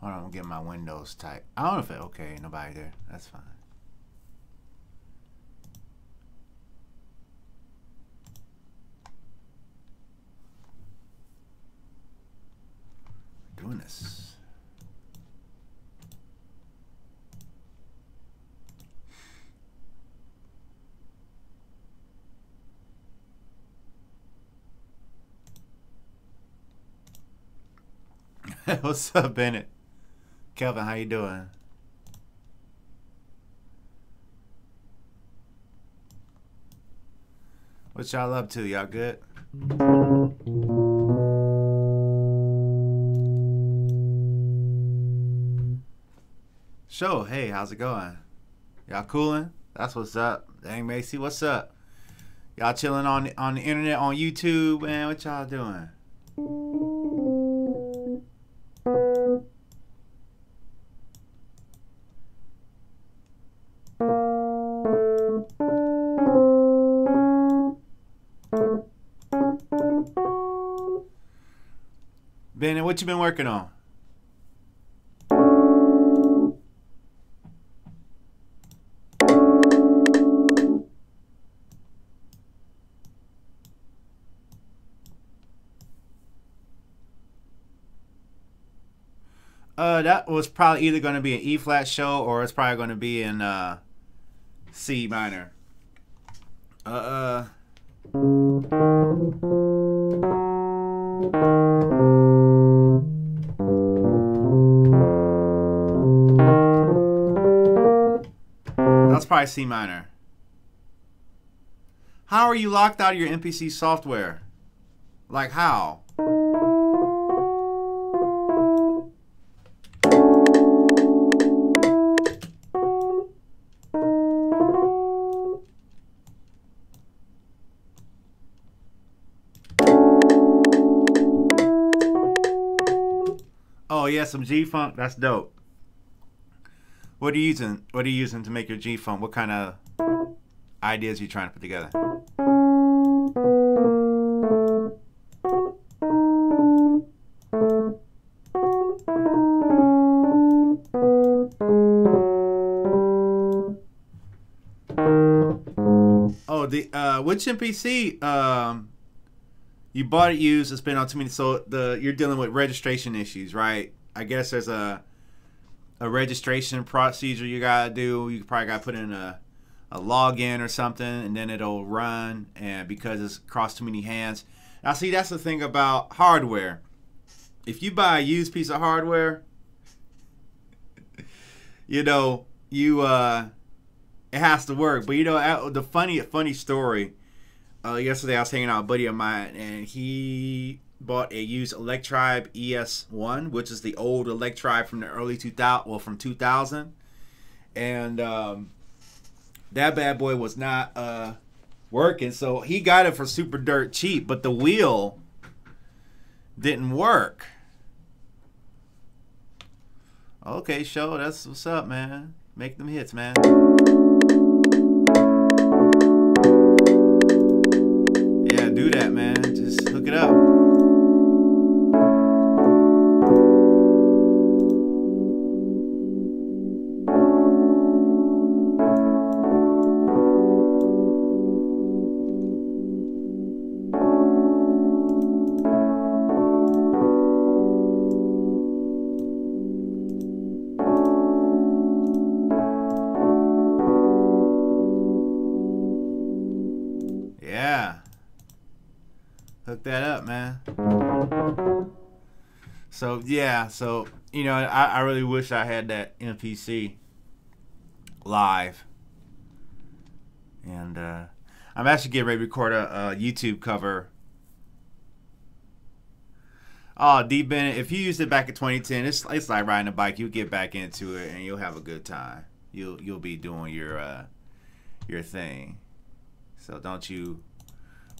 Hold on, I'm getting my windows tight. I don't know if it okay, nobody there. That's fine. We're doing this. What's up, Bennett? Kelvin, how you doing? What y'all up to? Y'all good? Show, hey, how's it going? Y'all cooling? That's what's up. Dang, Macy, what's up? Y'all chilling on the internet, on YouTube, man? What y'all doing? Bennett, what you been working on? That was probably either going to be an E flat show or it's probably going to be in C minor. That's probably C minor. How are you locked out of your MPC software? Like how? Oh yeah, some G-Funk. That's dope. What are you using? What are you using to make your G-Funk? What kind of ideas are you trying to put together? Oh, the which MPC you bought it used? It's been on too many. So you're dealing with registration issues, right? I guess there's a registration procedure you gotta do. You probably gotta put in a login or something, and then it'll run. And because it's crossed too many hands. Now, see, that's the thing about hardware. If you buy a used piece of hardware, you know it has to work. But you know the funny story. Yesterday I was hanging out with a buddy of mine, and he bought a used Electribe ES1, which is the old Electribe from the early 2000, well, from 2000. And that bad boy was not working, so he got it for super dirt cheap, but the wheel didn't work. Okay, show, that's what's up, man. Make them hits, man. Yeah, do that, man. Just hook it up. Hook that up, man. So yeah, so you know, I really wish I had that MPC live, and I'm actually getting ready to record a YouTube cover. Oh, D Bennett, if you used it back in 2010, it's like riding a bike. You'll get back into it and you'll have a good time. You'll be doing your thing. So don't you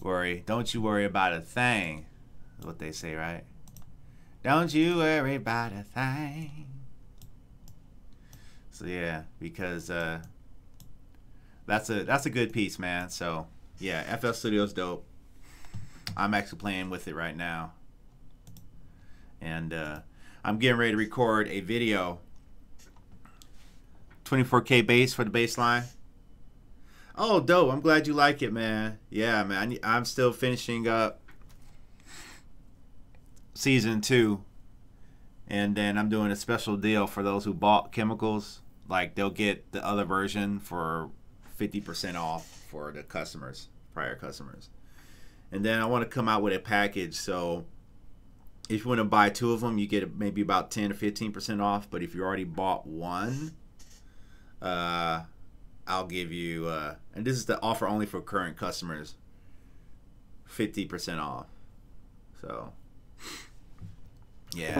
worry. Don't you worry about a thing. That's what they say, right? Don't you worry about a thing. So yeah, because that's a good piece, man. So yeah, FL Studio's dope. I'm actually playing with it right now. And I'm getting ready to record a video. 24K bass for the bass line. Oh, dope. I'm glad you like it, man. Yeah, man. I'm still finishing up season 2. And then I'm doing a special deal for those who bought Khemikals. Like, they'll get the other version for 50% off for the customers, prior customers. And then I want to come out with a package. So if you want to buy 2 of them, you get maybe about 10 or 15% off. But if you already bought one, I'll give you, and this is the offer only for current customers, 50% off. So, yeah.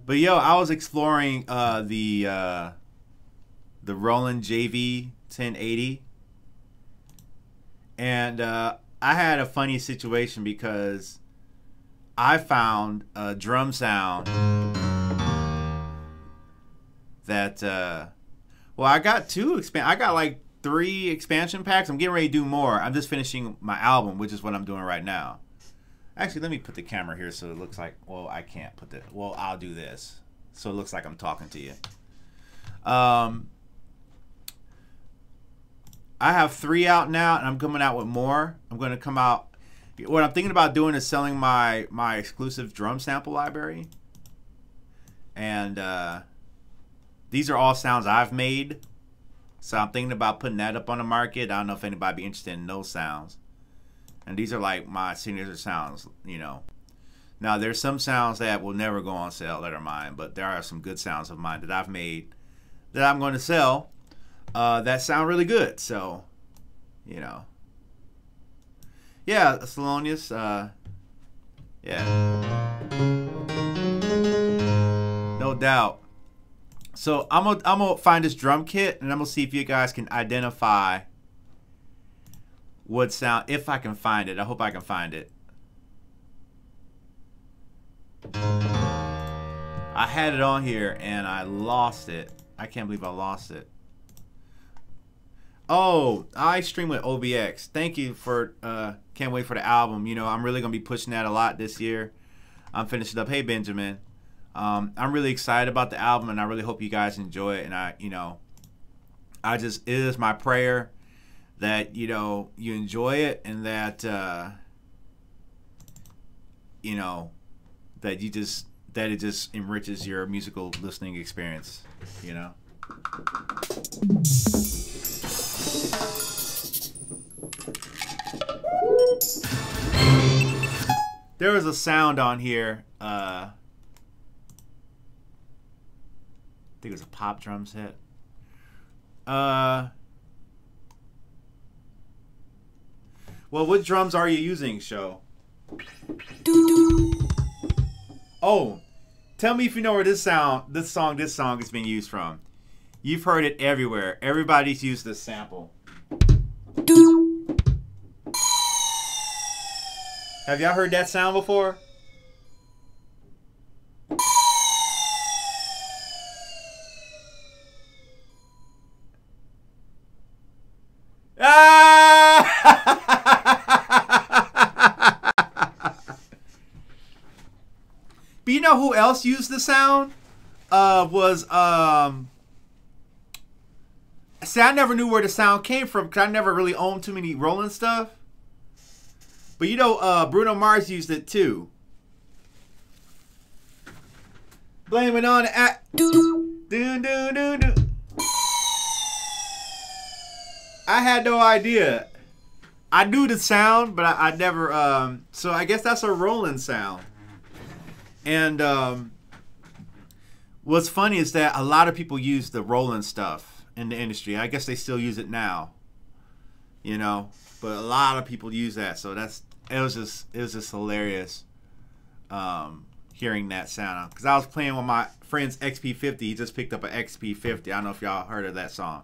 But yo, I was exploring the Roland JV 1080, and I had a funny situation because I found a drum sound that well, I got I got like 3 expansion packs. I'm getting ready to do more. I'm just finishing my album, which is what I'm doing right now. Actually, let me put the camera here so it looks like, well, I can't put the, well, I'll do this so it looks like I'm talking to you. I have 3 out now, and I'm coming out with more. I'm going to come out. What I'm thinking about doing is selling my exclusive drum sample library. And these are all sounds I've made. So I'm thinking about putting that up on the market. I don't know if anybody be interested in those sounds. And these are like my signature sounds, you know. Now, there's some sounds that will never go on sale that are mine, but there are some good sounds of mine that I've made that I'm going to sell that sound really good. So, you know. Yeah, Salonius, yeah. No doubt. So I'm gonna find this drum kit, and I'm gonna see if you guys can identify what sound, if I can find it. I hope I can find it. I had it on here and I lost it. I can't believe I lost it. Oh, I stream with OBX. Thank you for, can't wait for the album. You know, I'm really going to be pushing that a lot this year. I'm finishing up. Hey, Benjamin. I'm really excited about the album, and I really hope you guys enjoy it. And it is my prayer that, you know, you enjoy it, and that, you know, that it just enriches your musical listening experience, you know. There was a sound on here, I think it was a pop drum set. Well, what drums are you using, Show? Oh, tell me if you know where this song is being used from. You've heard it everywhere. Everybody's used this sample. Have y'all heard that sound before? But you know who else used the sound? See, I never knew where the sound came from because I never really owned too many Roland stuff. But you know, Bruno Mars used it too. Blame it on the act. I had no idea. I knew the sound, but I never. So I guess that's a Roland sound. And what's funny is that a lot of people use the Roland stuff in the industry. I guess they still use it now, you know. But a lot of people use that, so it was just hilarious hearing that sound. Because I was playing with my friend's XP50. He just picked up an XP50. I don't know if y'all heard of that song.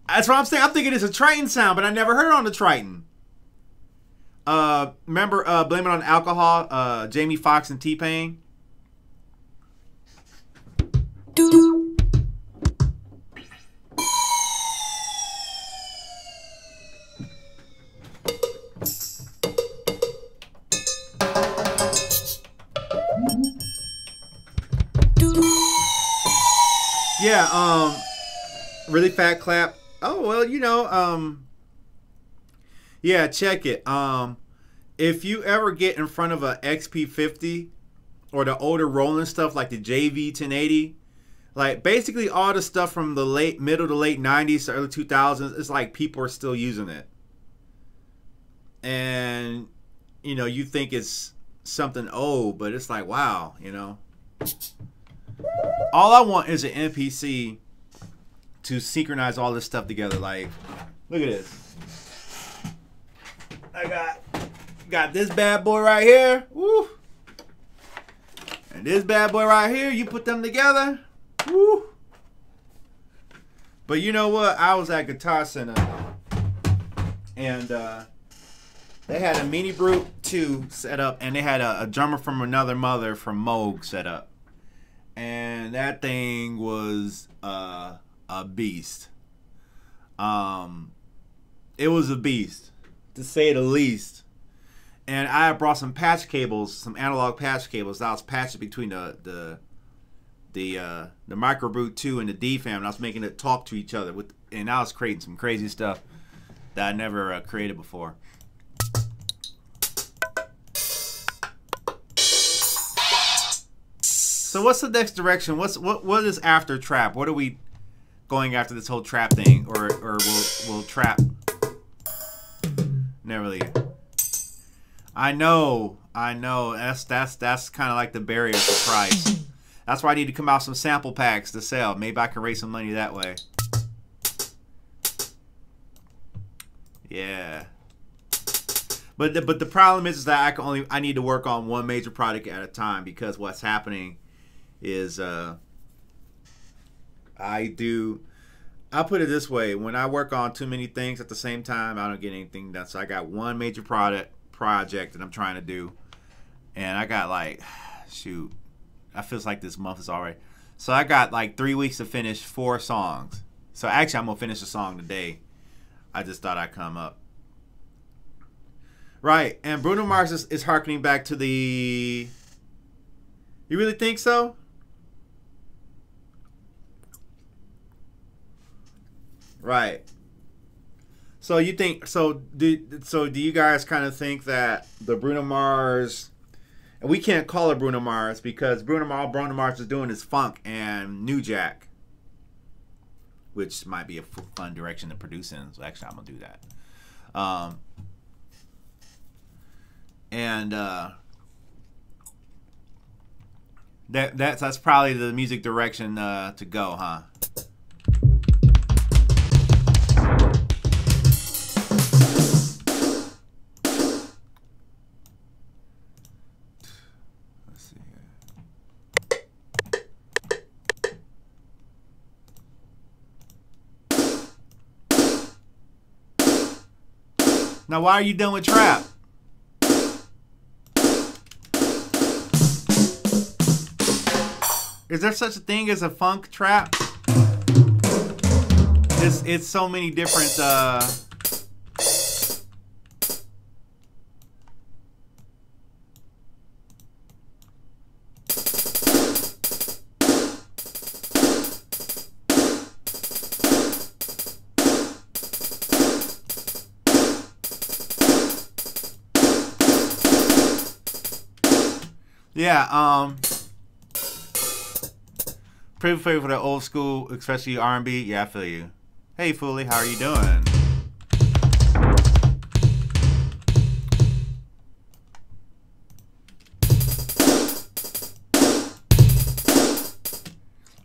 That's what I'm saying. I'm thinking it's a Triton sound, but I never heard it on the Triton. Remember Blame It on Alcohol, Jamie Foxx and T-Pain? Yeah, really fat clap. Oh, well, you know, yeah, check it. If you ever get in front of a XP50 or the older Roland stuff like the JV 1080, like basically all the stuff from the middle to late 90s to early 2000s, it's like people are still using it. And, you know, you think it's something old, but it's like, wow, you know. All I want is an MPC to synchronize all this stuff together. Like, look at this. I got this bad boy right here. Woo. And this bad boy right here. You put them together. Woo. But you know what? I was at Guitar Center. And they had a Mini Brute 2 set up. And they had a drummer from another mother from Moog set up. And that thing was a beast. It was a beast, to say the least. And I brought some patch cables, some analog patch cables. I was patching between the Micro Brute 2 and the D-Fam. And I was making it talk to each other and I was creating some crazy stuff that I never created before. So what's the next direction? What is after trap? What are we going after this whole trap thing, or will trap? Never really. I know. That's kind of like the barrier for price. That's why I need to come out some sample packs to sell. Maybe I can raise some money that way. Yeah. But the problem is that I need to work on one major project at a time, because what's happening is I put it this way: when I work on too many things at the same time, I don't get anything done. So I got one major project that I'm trying to do, and I got like, shoot, I feels like this month is already. So I got like 3 weeks to finish 4 songs. So actually, I'm gonna finish a song today. I just thought I'd come up. Right, and Bruno Mars is harkening back to the. You really think so? Right. So you think do you guys kind of think that the Bruno Mars, and we can't call it Bruno Mars because Bruno Mars is doing is funk and New Jack, which might be a fun direction to produce in. So actually, I'm gonna do that. That's probably the music direction to go, huh? Now, why are you done with trap? Is there such a thing as a funk trap? It's so many different. Yeah, pretty favorite for the old school, especially R&B. Yeah, I feel you. Hey, Foolie, how are you doing?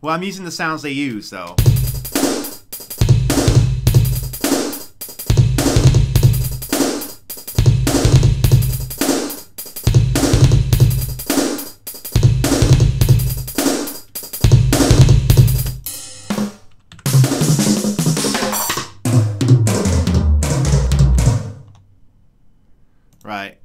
Well, I'm using the sounds they use, though. Right.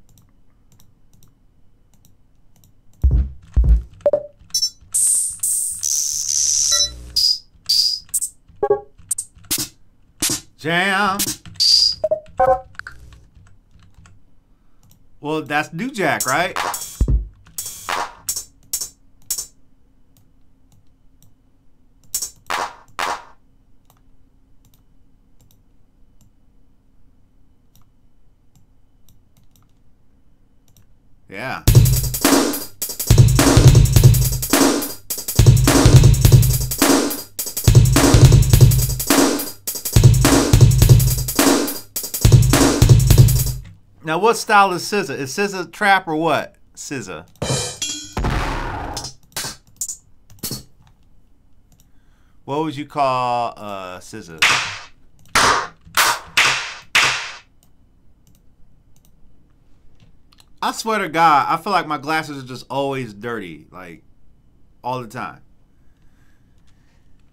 Jam. Well, that's New Jack, right? Yeah. Now, what style is SZA? Is SZA trap or what? SZA. What would you call SZA? I swear to God, I feel like my glasses are just always dirty, like all the time.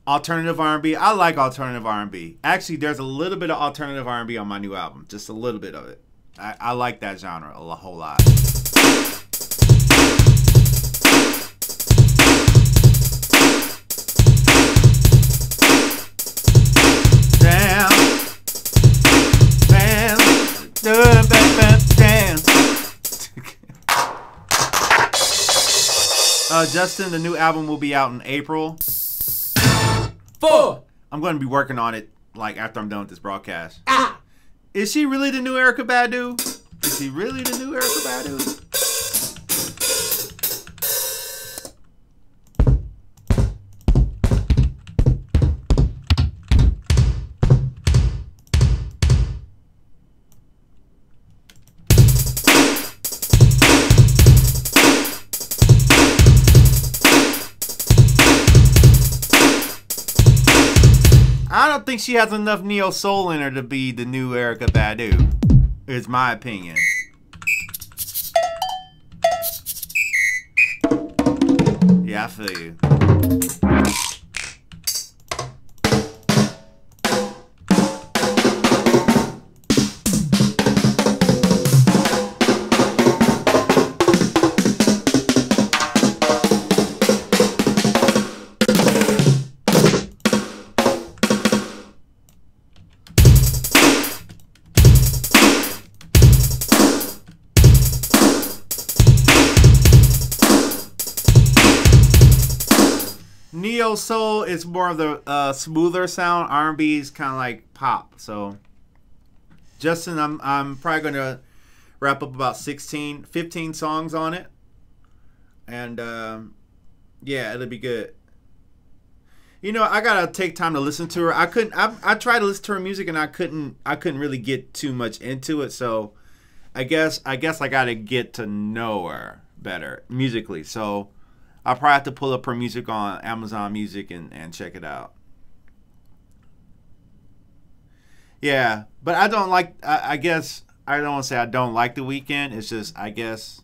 Alternative R&B. I like alternative R&B. Actually, there's a little bit of alternative R&B on my new album, just a little bit of it. I like that genre a whole lot. Damn. Damn. Justin, the new album will be out in April. 4. I'm going to be working on it like after I'm done with this broadcast. Is she really the new Erykah Badu? Is she really the new Erykah Badu? I don't think she has enough neo soul in her to be the new Erykah Badu. Is my opinion. Yeah, I feel you. Neo soul is more of the smoother sound. R&B is kind of like pop. So, Justin, I'm probably gonna wrap up about 15 songs on it, and yeah, it'll be good. You know, I gotta take time to listen to her. I tried to listen to her music and I couldn't really get too much into it. So, I guess I gotta get to know her better musically. So, I'll probably have to pull up her music on Amazon Music and check it out. Yeah, but I don't like, I guess, I don't want to say I don't like The Weeknd. It's just, I guess,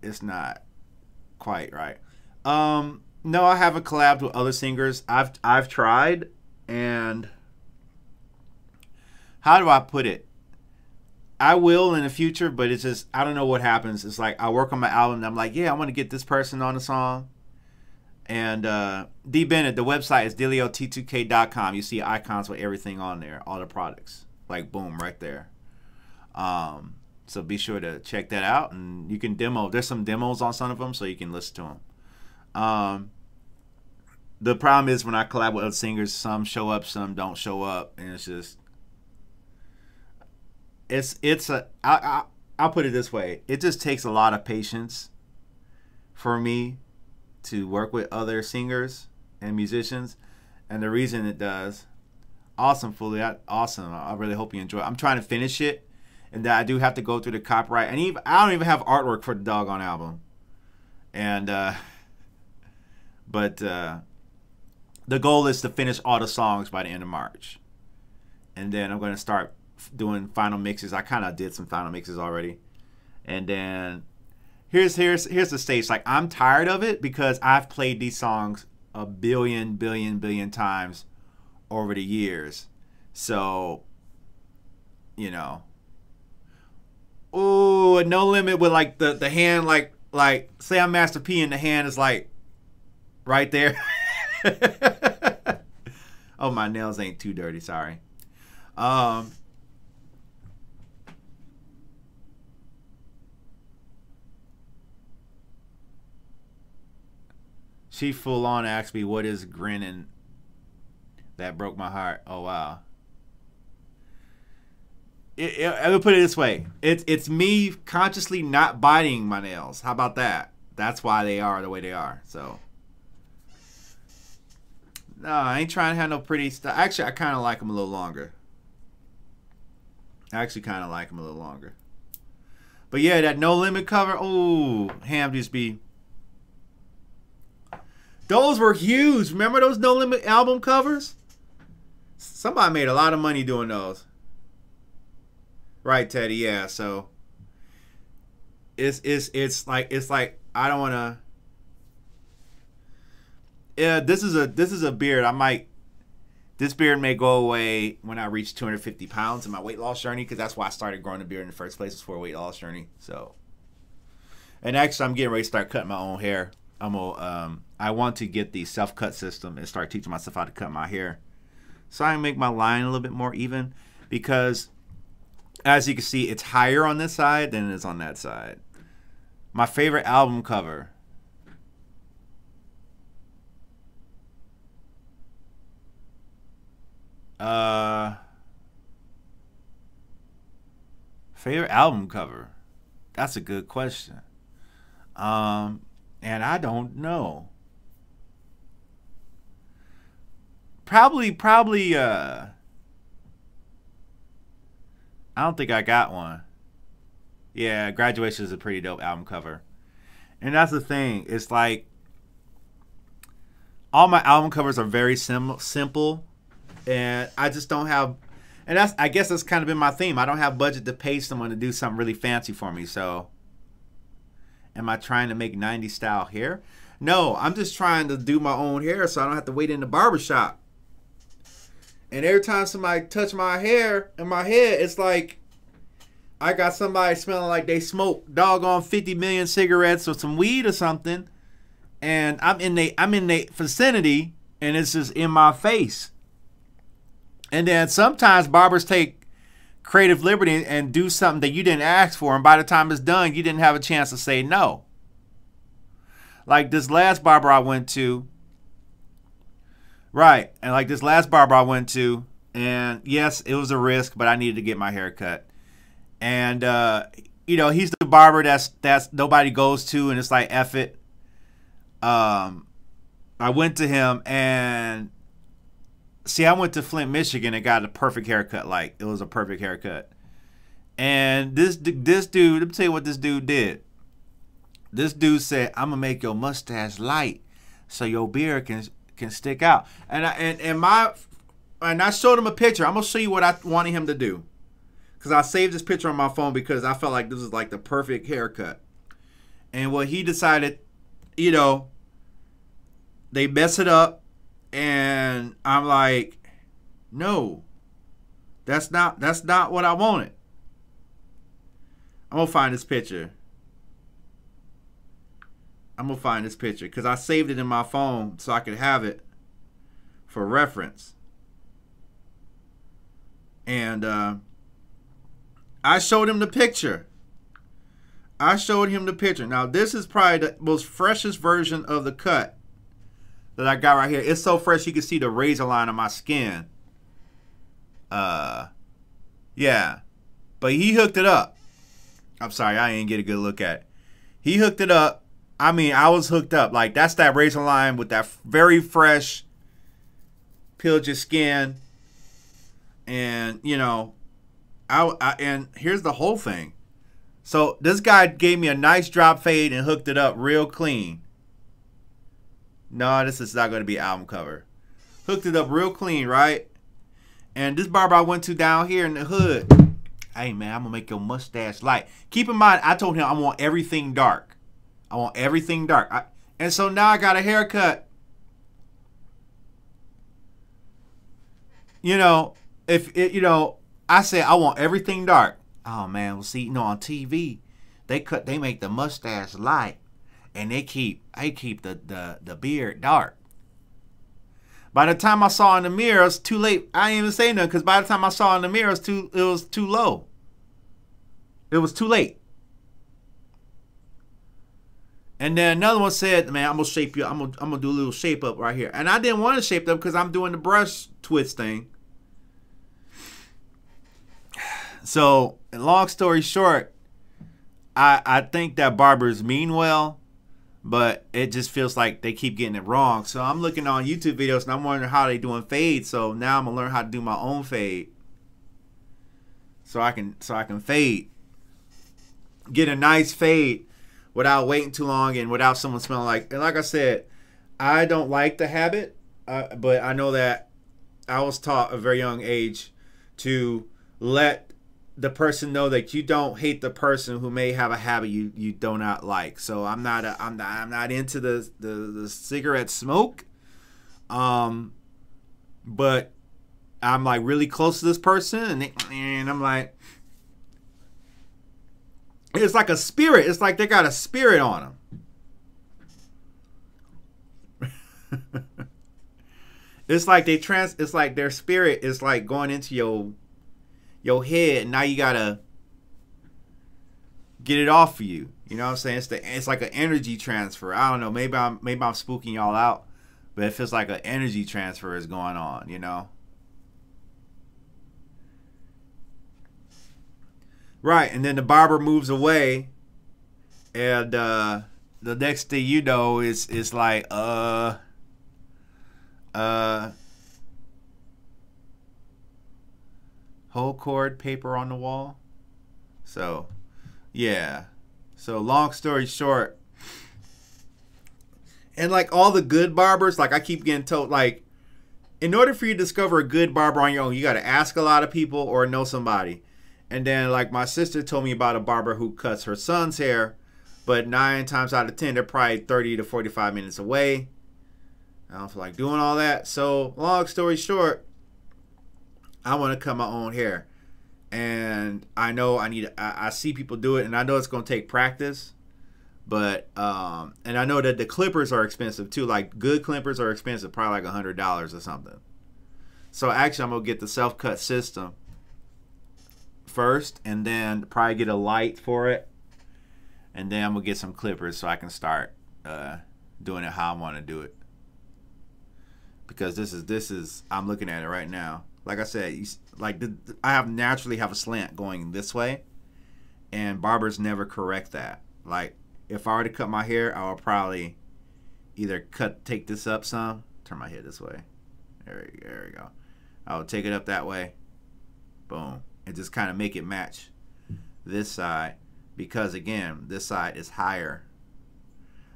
it's not quite right. No, I haven't collabed with other singers. I've tried, and how do I put it? I will in the future, but it's just, I don't know what happens. It's like I work on my album and I'm like, yeah, I want to get this person on the song. And D Bennett, the website is DillioT2K.com. You see icons with everything on there, all the products. Like, boom, right there. So be sure to check that out. And you can demo. There's some demos on some of them, so you can listen to them. The problem is when I collab with other singers, some show up, some don't show up. And it's just... I'll put it this way. It just takes a lot of patience for me to work with other singers and musicians. And the reason it does, awesome, Fully, awesome. I really hope you enjoy it. I'm trying to finish it, and that I do have to go through the copyright. And even, I don't even have artwork for the doggone album. And, but the goal is to finish all the songs by the end of March. And then I'm going to start doing final mixes. I kind of did some final mixes already, and then here's the stage. Like, I'm tired of it because I've played these songs a billion times over the years. So, you know, ooh, No Limit with like the hand, like say I'm Master P and the hand is like right there. Oh, my nails ain't too dirty. Sorry. She full on asked me, what is grinning? That broke my heart. Oh, wow. I would put it this way. It's me consciously not biting my nails. How about that? That's why they are the way they are. So, no, I ain't trying to have no pretty stuff. Actually, I kind of like them a little longer. But yeah, that No Limit cover. Oh, Ham just be. Those were huge. Remember those No Limit album covers? Somebody made a lot of money doing those. Right, Teddy. Yeah. So it's like I don't want to. Yeah, this is a beard. This beard may go away when I reach 250 pounds in my weight loss journey, because that's why I started growing a beard in the first place, was for a weight loss journey. So, and actually, I'm getting ready to start cutting my own hair. I want to get the self-cut system and start teaching myself how to cut my hair, so I can make my line a little bit more even, because as you can see, it's higher on this side than it is on that side. My favorite album cover. Favorite album cover? That's a good question. And I don't know. Probably I don't think I got one. Yeah, Graduation is a pretty dope album cover. And that's the thing. It's like all my album covers are very simple. And I just don't have, and I guess that's kind of been my theme. I don't have budget to pay someone to do something really fancy for me. So am I trying to make 90s style hair? No, I'm just trying to do my own hair so I don't have to wait in the barbershop. And every time somebody touch my hair and my head, it's like I got somebody smelling like they smoked doggone 50 million cigarettes or some weed or something. And I'm in the vicinity and it's just in my face. And then sometimes barbers take creative liberty and do something that you didn't ask for, and by the time it's done, you didn't have a chance to say no. Like this last barber I went to, right, and like this last barber I went to, and yes, it was a risk, but I needed to get my hair cut. And you know, he's the barber that's nobody goes to, and it's like F it. I went to him, and see, I went to Flint, Michigan, and got a perfect haircut. Like, it was a perfect haircut. And this dude, let me tell you what this dude did. This dude said, "I'm gonna make your mustache light so your beard can stick out." And I showed him a picture. I'm gonna show you what I wanted him to do, because I saved this picture on my phone because I felt like this was like the perfect haircut. And what he decided, you know, they mess it up. And I'm like, no, that's not what I wanted. I'm gonna find this picture. Because I saved it in my phone so I could have it for reference. And I showed him the picture. Now this is probably the most freshest version of the cut that I got right here. It's so fresh you can see the razor line on my skin. Yeah. But he hooked it up. I'm sorry, I didn't get a good look at it. He hooked it up. I mean, I was hooked up. Like, that's that razor line with that very fresh, peeled your skin. And, you know, and here's the whole thing. So this guy gave me a nice drop fade and hooked it up real clean. No, this is not going to be an album cover. Hooked it up real clean, right? And this barber I went to down here in the hood, hey, man, I'm going to make your mustache light. Keep in mind, I told him I want everything dark. And so now I got a haircut. You know, I said I want everything dark. Oh, man, well, see, you know, on TV, they make the mustache light. And they keep the beard dark. By the time I saw in the mirror, it was too late. I didn't even say nothing, because by the time I saw in the mirror, it was too low. It was too late. And then another one said, "Man, I'm gonna shape you. I'm gonna do a little shape up right here." And I didn't want to shape it up because I'm doing the brush twist thing. So, long story short, I think that barbers mean well, but it just feels like they keep getting it wrong. So I'm looking on YouTube videos and I'm wondering how they doing fade. So now I'm gonna learn how to do my own fade. So I can fade, get a nice fade without waiting too long and without someone smelling like. And like I said, I don't like the habit, but I know that I was taught at a very young age to let the person know that you don't hate the person who may have a habit you do not like. So I'm not into the cigarette smoke, but I'm like really close to this person, and I'm like, it's like a spirit. It's like they got a spirit on them. It's like it's like their spirit is like going into your head, and now you gotta get it off for you. You know what I'm saying? It's like an energy transfer. I don't know. Maybe I'm spooking y'all out, but it feels like an energy transfer is going on. You know? Right, and then the barber moves away, and the next thing you know is like whole chord paper on the wall. So yeah, so long story short, and like all the good barbers, like I keep getting told, like in order for you to discover a good barber on your own, you got to ask a lot of people or know somebody. And then like my sister told me about a barber who cuts her son's hair, but 9 times out of 10 they're probably 30 to 45 minutes away. I don't feel like doing all that. So long story short, I want to cut my own hair, and I know I see people do it, and I know it's going to take practice, but and I know that the clippers are expensive too. Like good clippers are expensive, probably like $100 or something. So actually I'm going to get the self-cut system first, and then probably get a light for it, and then I'm going to get some clippers so I can start doing it how I want to do it. Because this is I'm looking at it right now. Like I said, I naturally have a slant going this way, and barbers never correct that. Like if I were to cut my hair, I would probably either take this up some, turn my head this way. There we go. I would take it up that way, boom, and just kind of make it match this side, because again, this side is higher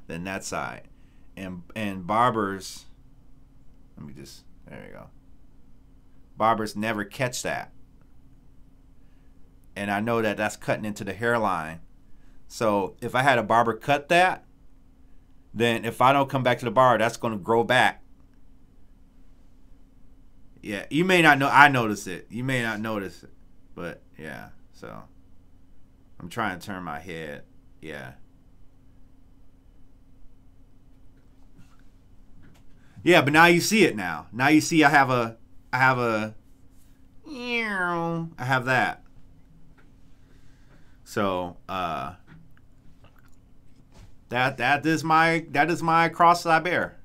than that side, and barbers. Let me just, there you go. Barbers never catch that. And I know that that's cutting into the hairline. So if I had a barber cut that, then if I don't come back to the bar, that's going to grow back. Yeah, you may not know. I notice it. You may not notice it. But yeah, so I'm trying to turn my head. Yeah. Yeah, but now you see it now. Now you see I have that. So that is my cross that I bear.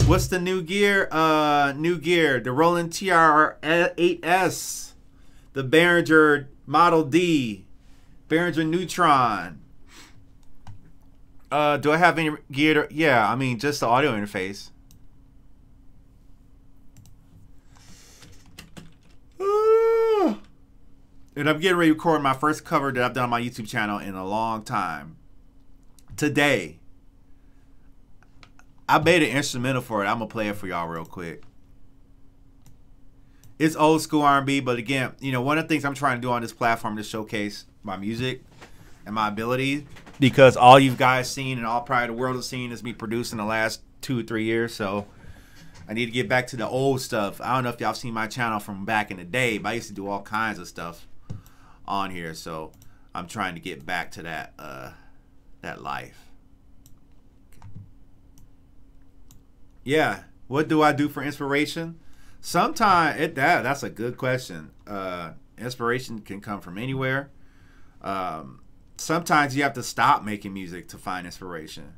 What's the new gear? The Roland TR-8S, the Behringer Model D, Behringer Neutron. Do I have any gear? Yeah, I mean just the audio interface. And I'm getting ready to record my first cover that I've done on my YouTube channel in a long time. Today. I made an instrumental for it. I'm going to play it for y'all real quick. It's old school R&B, but again, you know, one of the things I'm trying to do on this platform is showcase my music and my ability, because all you guys seen and all probably the world has seen is me producing the last 2 or 3 years. So I need to get back to the old stuff. I don't know if y'all seen my channel from back in the day, but I used to do all kinds of stuff on here. So I'm trying to get back to that life. Yeah, What do I do for inspiration? Sometimes that's a good question. Inspiration can come from anywhere. Sometimes you have to stop making music to find inspiration,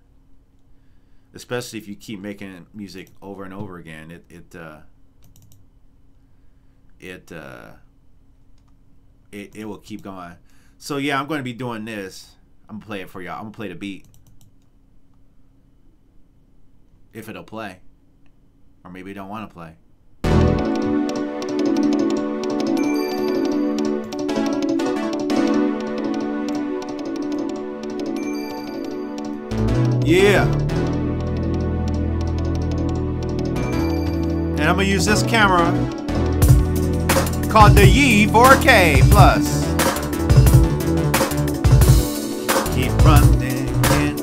especially if you keep making music over and over again. It will keep going. So yeah, I'm going to be doing this. I'm gonna play it for y'all. I'm gonna play the beat if it'll play, or maybe it don't want to play. Yeah. And I'm gonna use this camera called the Yee 4K Plus. Keep running in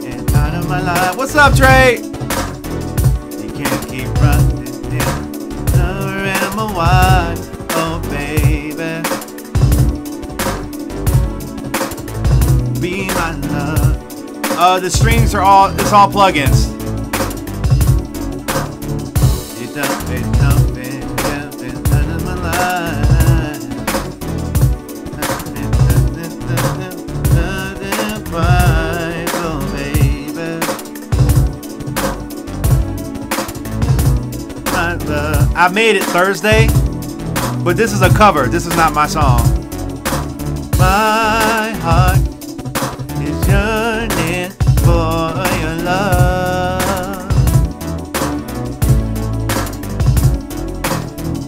and out of my life. What's up, Trey? You can't keep running in. Never am my wife, oh baby. Be my love. The strings are all, it's all plugins. You dumping, out of my life. Oh baby. I made it Thursday, but this is a cover. This is not my song. My heart is yearning for your love.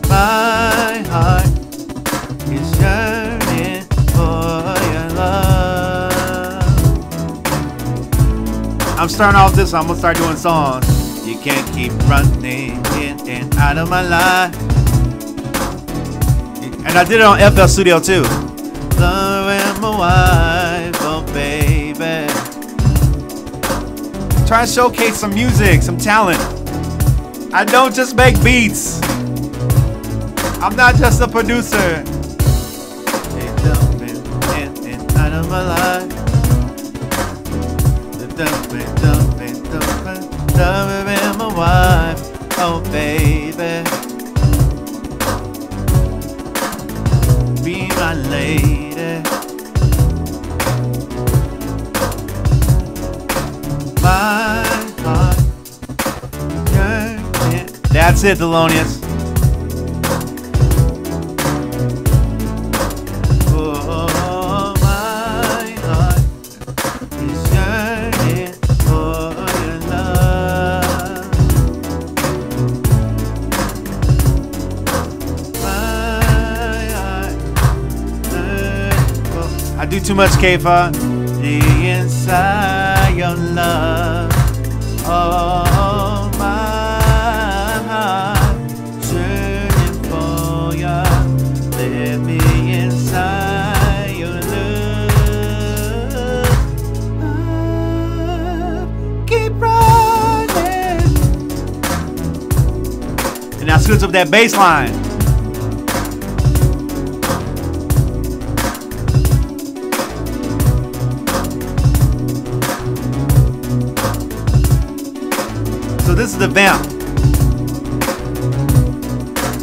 My heart is yearning for your love. I'm starting off this, I'm gonna start doing songs. You can't keep running in and out of my life. And I did it on FL Studio too. Love and my wife, oh baby. Try to showcase some music, some talent. I don't just make beats. I'm not just a producer. Dumping in and out of my life. Dumping, dumping, dumping, dumping my wife, oh baby. Be my lady. My heart yearning. That's it, Thelonious. Oh, my heart is yearning for your love. My heart yearning for. I do too much, K-Fa. The inside your love. Oh, my heart yearning for ya. Let me inside your love. Keep running. And now switch up that bass line. This is the vamp.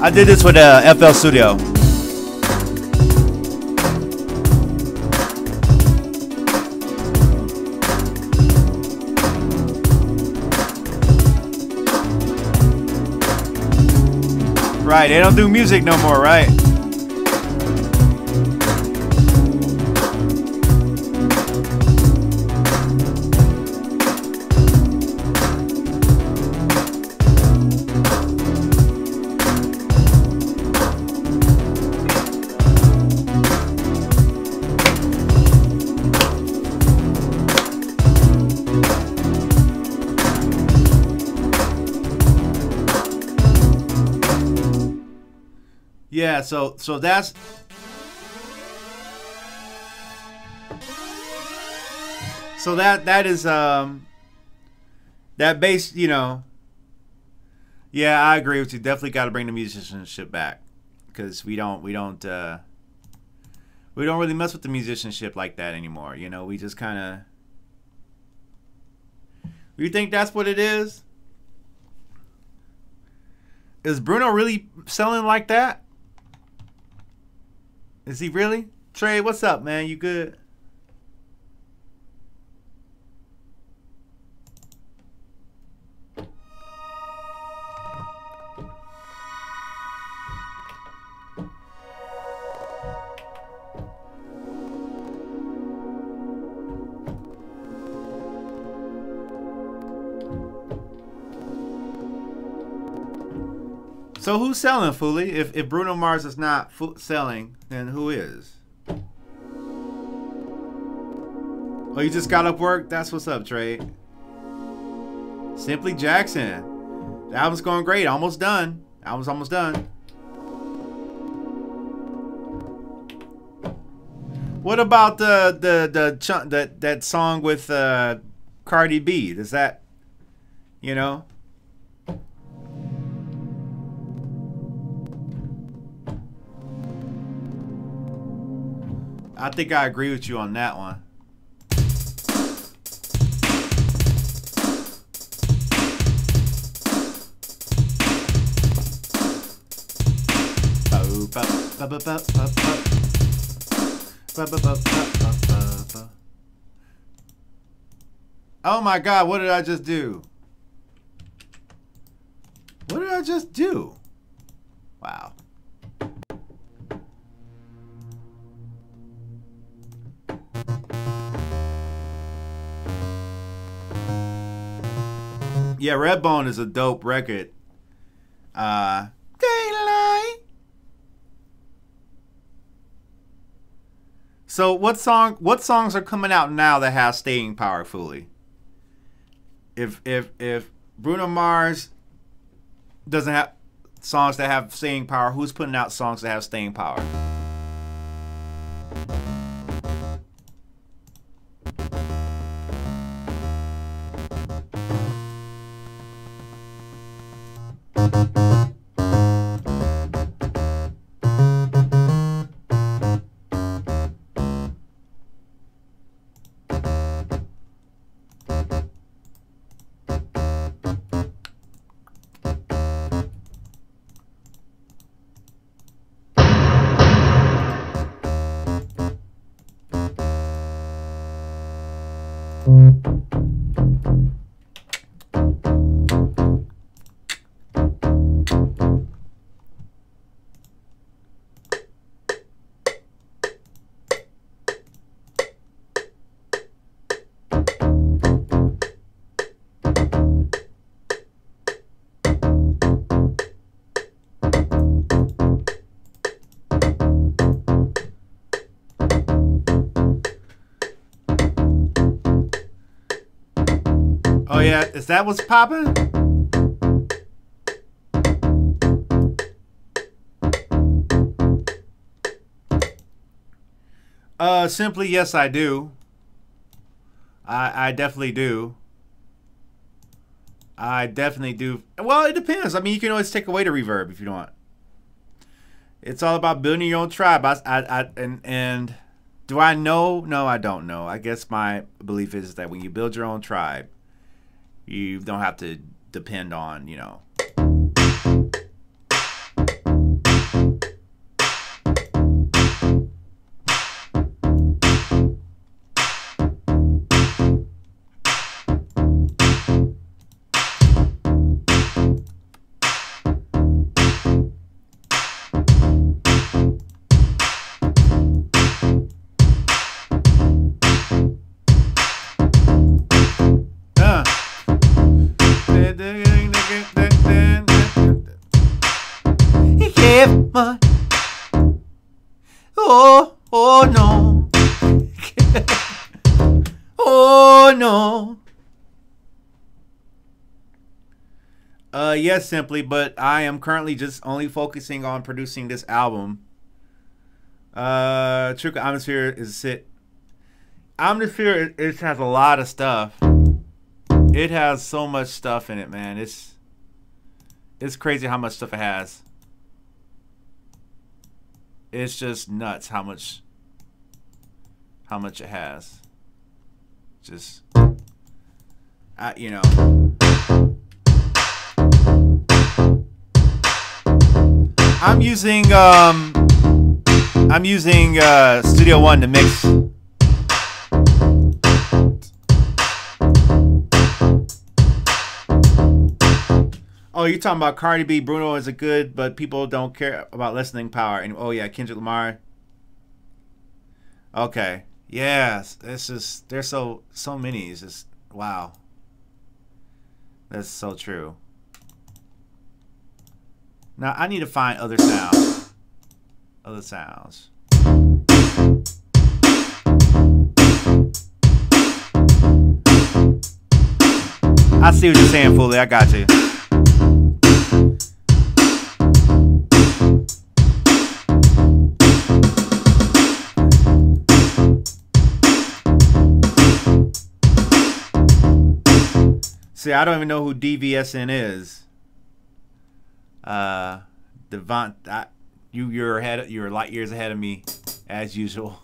I did this with FL Studio. Right, they don't do music no more, right? Yeah, so that's that is that bass, you know. Yeah, I agree with you. Definitely got to bring the musicianship back, because we don't really mess with the musicianship like that anymore. You know, we just kind of. You think that's what it is? Is Bruno really selling like that? Is he really? Trey, what's up, man? You good? So who's selling, Foolie? If Bruno Mars is not selling, then who is? Oh, you just got up work? That's what's up, Trey. Simply Jackson. The album's going great. Almost done. Album's almost done. What about that song with Cardi B? Does that, you know? I think I agree with you on that one. Oh my God, what did I just do? What did I just do? Wow. Yeah, Redbone is a dope record. Daylight. So what songs are coming out now that have staying power fully? If Bruno Mars doesn't have songs that have staying power, who's putting out songs that have staying power? Oh yeah, is that what's popping? Simply yes, I do. I definitely do. I definitely do. Well, it depends. I mean, you can always take away the reverb if you want. It's all about building your own tribe. And do I know? No, I don't know. I guess my belief is that when you build your own tribe, you don't have to depend on, you know. Oh no. Oh no. Yes, simply, but I am currently just only focusing on producing this album. True Atmosphere is it. Atmosphere, it has a lot of stuff. It has so much stuff in it, man. It's crazy how much stuff it has. It's just nuts how much it has. Just, you know. I'm using Studio One to mix. Oh, you're talking about Cardi B. Bruno is a good, but people don't care about listening power. And oh yeah, Kendrick Lamar. Okay, yes, this is there's so many. It's just wow. That's so true. Now I need to find other sounds. Other sounds. I see what you're saying, Fully. I got you. See, I don't even know who DVSN is. Devont, you're ahead. You're light years ahead of me, as usual.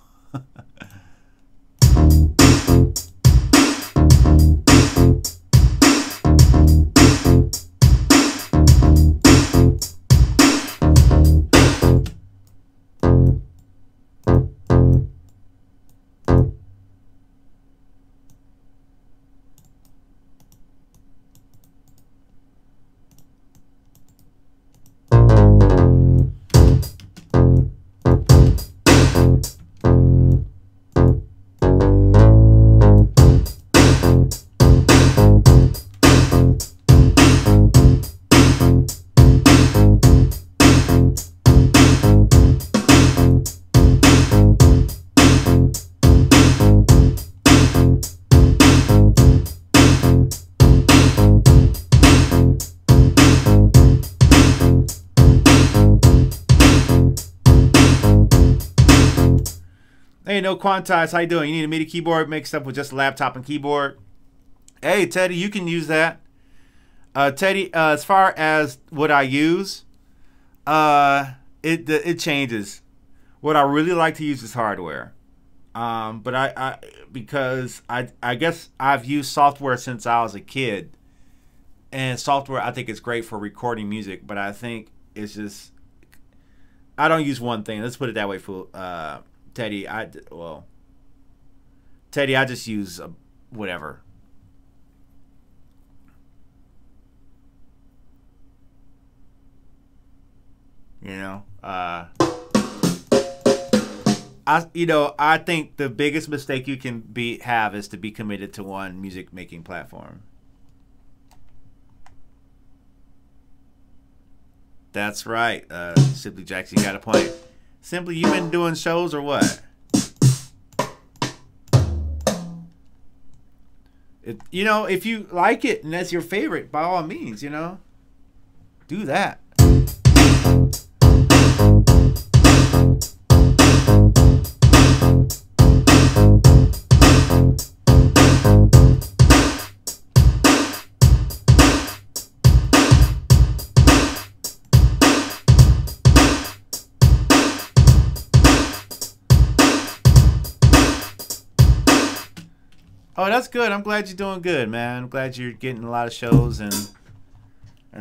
Hey, no Quantize, how you doing? You need a MIDI keyboard mixed up with just a laptop and keyboard? Hey, Teddy, you can use that. Teddy, as far as what I use, it changes. What I really like to use is hardware. But because I guess I've used software since I was a kid, and software I think is great for recording music. But I think it's just I don't use one thing. Let's put it that way, Teddy. Teddy, I just use whatever. You know, I think the biggest mistake you can have is to be committed to one music making platform. That's right. Simply Jackson, you got a point. Simply, you been doing shows or what? If you like it and that's your favorite, by all means, do that. Oh, that's good. I'm glad you're doing good, man. I'm glad you're getting a lot of shows and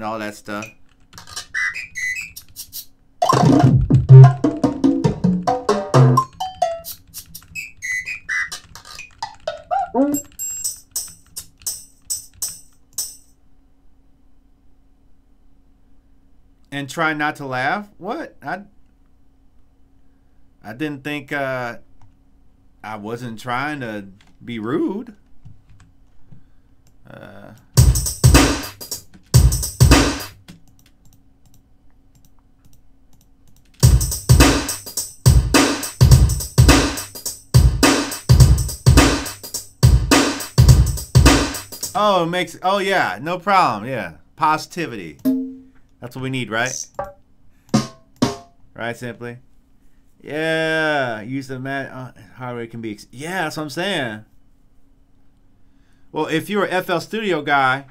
all that stuff. And try not to laugh? What? I didn't think I wasn't trying to be rude. Oh yeah, no problem. Yeah, positivity. That's what we need, right? Right, Simply. Yeah, use the hardware can be. Yeah, that's what I'm saying. Well, if you're an FL Studio guy,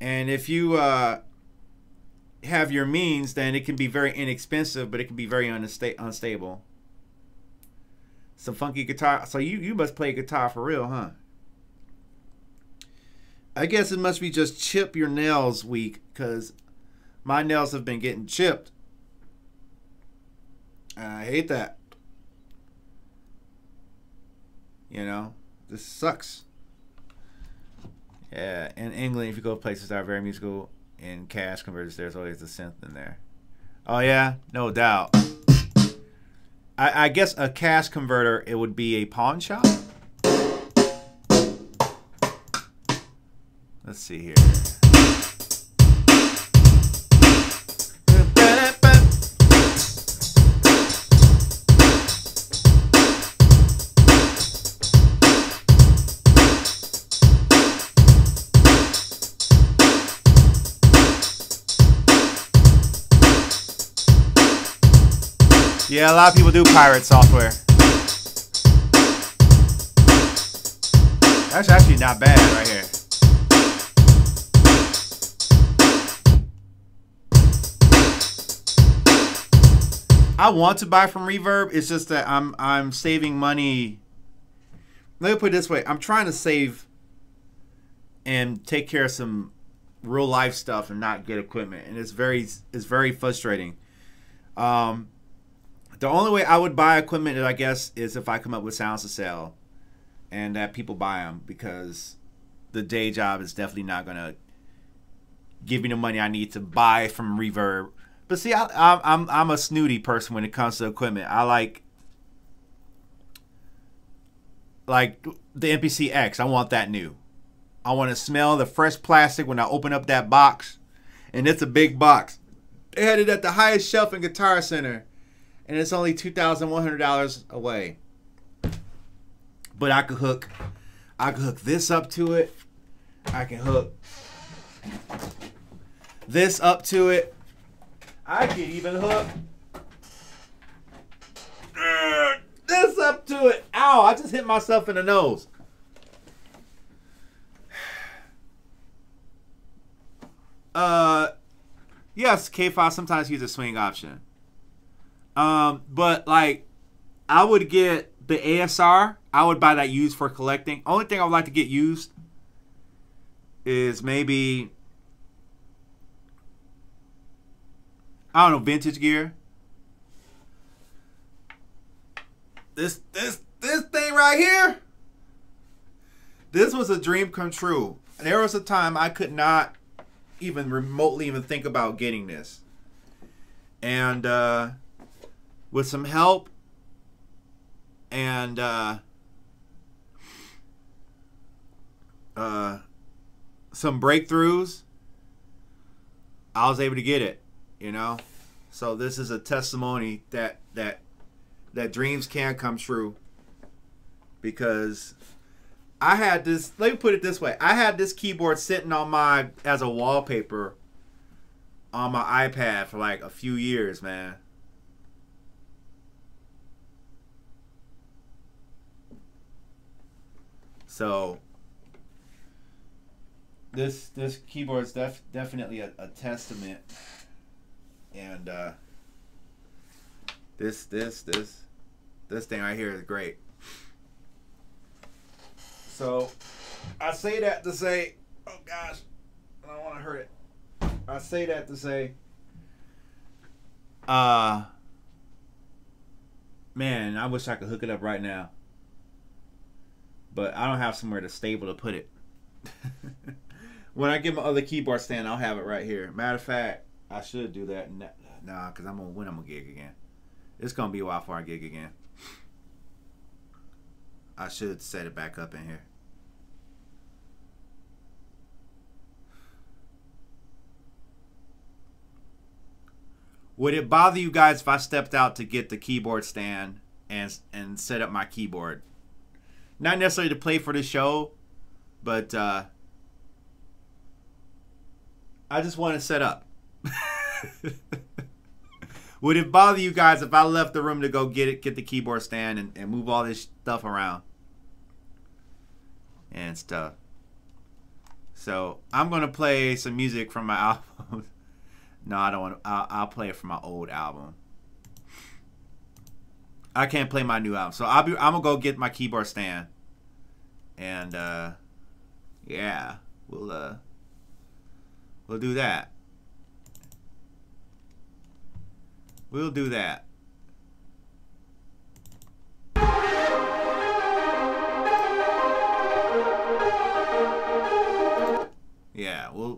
and if you have your means, then it can be very inexpensive, but it can be very unstable. Some funky guitar. So you must play guitar for real, huh? I guess it must be just chip your nails weak, because my nails have been getting chipped I hate that. You know, this sucks. Yeah, in England, if you go places that are very musical in cash converters, there's always a synth in there. Oh yeah, no doubt. I guess a cash converter, it would be a pawn shop. Let's see here. Yeah, a lot of people do pirate software. That's actually not bad right here. I want to buy from Reverb. It's just that I'm saving money. Let me put it this way. I'm trying to save and take care of some real life stuff and not get equipment. And it's very frustrating. The only way I would buy equipment, I guess, is if I come up with sounds to sell and that people buy them, because the day job is definitely not going to give me the money I need to buy from Reverb. But see, I'm a snooty person when it comes to equipment. I like the MPC X. I want that new. I want to smell the fresh plastic when I open up that box. And it's a big box. They had it at the highest shelf in Guitar Center. And it's only $2,100 away. But I could hook this up to it. I can hook this up to it. I could even hook this up to it. Ow, I just hit myself in the nose. Yes, K5 sometimes use a swing option. But like, I would get the ASR. I would buy that used for collecting. Only thing I would like to get used is maybe, I don't know, vintage gear. This thing right here. This was a dream come true. There was a time I could not even remotely even think about getting this. And with some help and some breakthroughs, I was able to get it, you know. So this is a testimony that dreams can come true, because I had this, let me put it this way, I had this keyboard sitting on as a wallpaper on my iPad for like a few years, man. So this keyboard is definitely a testament, and this thing right here is great. So I say that to say, oh gosh, I don't want to hurt it. I say that to say, man, I wish I could hook it up right now, but I don't have somewhere to stable to put it. When I get my other keyboard stand, I'll have it right here. Matter of fact, I should do that. Nah, because when I'm gonna gig again. It's gonna be a while before I gig again. I should set it back up in here. Would it bother you guys if I stepped out to get the keyboard stand and set up my keyboard? Not necessarily to play for the show, but I just want to set up. Would it bother you guys if I left the room to go get the keyboard stand and move all this stuff around and stuff? So I'm gonna play some music from my album. No, I don't want to. I'll play it from my old album. I can't play my new album, so I'm gonna go get my keyboard stand, and yeah, we'll do that. We'll do that.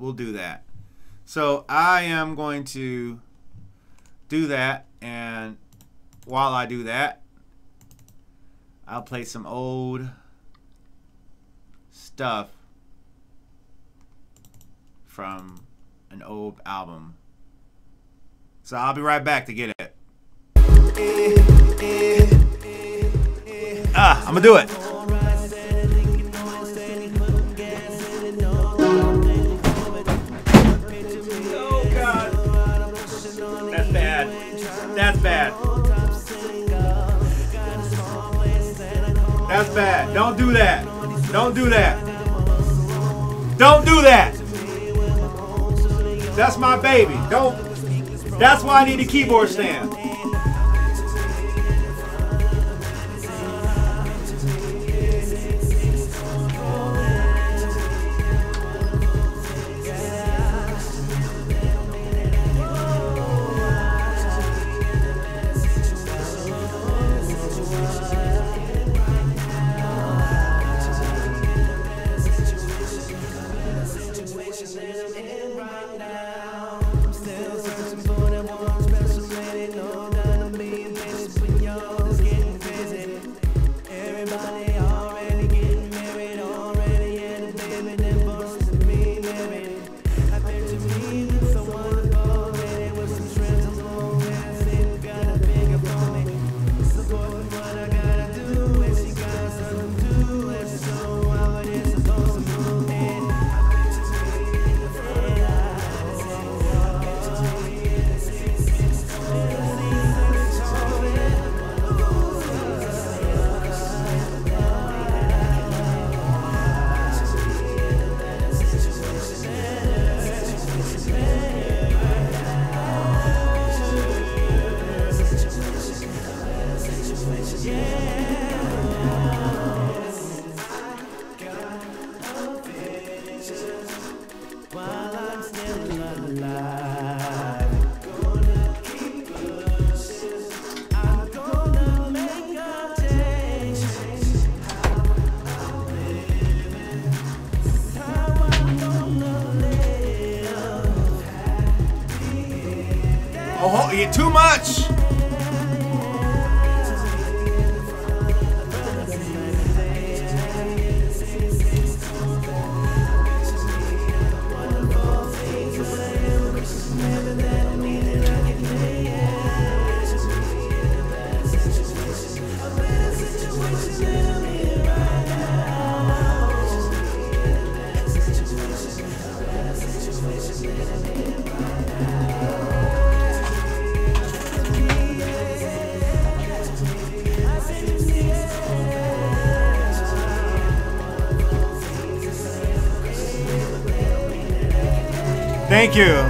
we'll do that. So I am going to do that, and while I do that, I'll play some old stuff from an old album. So I'll be right back to get it. I'm gonna do it. Oh God, that's bad. That's bad. That's bad. Don't do that. Don't do that. Don't do that. That's my baby. Don't. That's why I need a keyboard stand. Oh, you're too much. Thank you.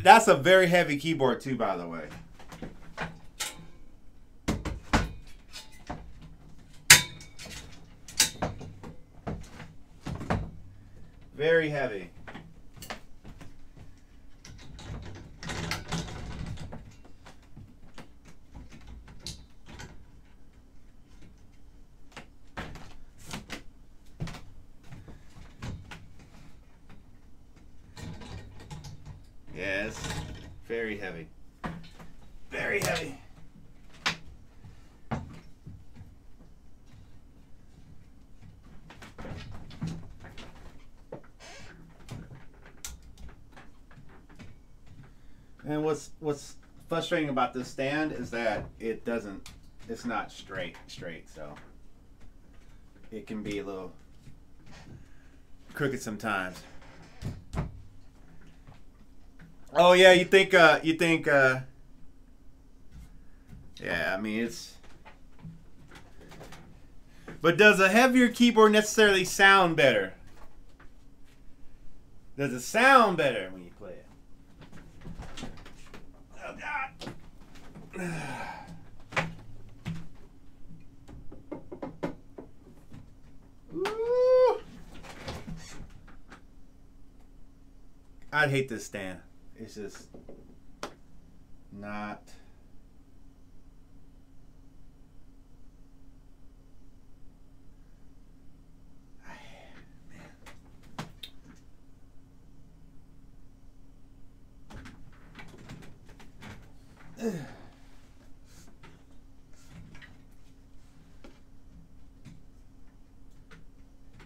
That's a very heavy keyboard too, by the way. Very heavy. Yes, very heavy. Very heavy. And what's frustrating about this stand is that it's not straight, so it can be a little crooked sometimes. Oh yeah, you think yeah, I mean it's, but does a heavier keyboard necessarily sound better? Does it sound better when you play it? Oh God. Ooh. I'd hate this stand. It's just not.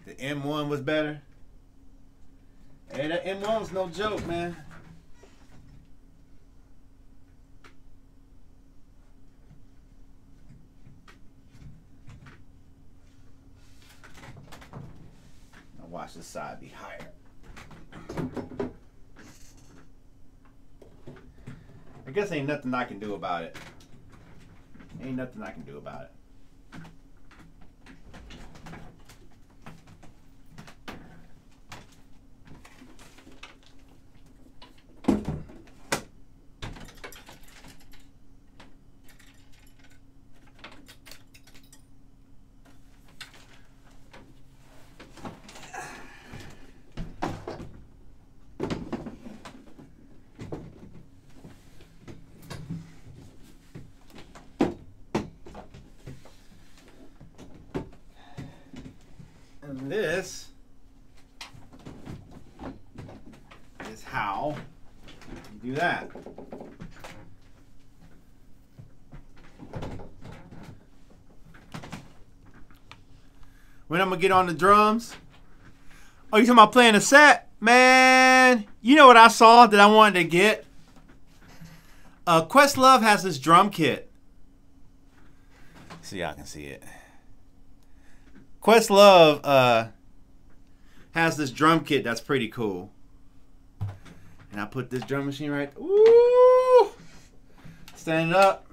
The M1 was better. Hey, that M1 was no joke, man. Now watch this side be higher. I guess ain't nothing I can do about it. Ain't nothing I can do about it. And this is how you do that. When I'm gonna get on the drums? Oh, you talking about playing a set? Man, you know what I saw that I wanted to get? Questlove has this drum kit. So y'all can see it. Questlove has this drum kit that's pretty cool. And I put this drum machine right. Ooh! Stand it up.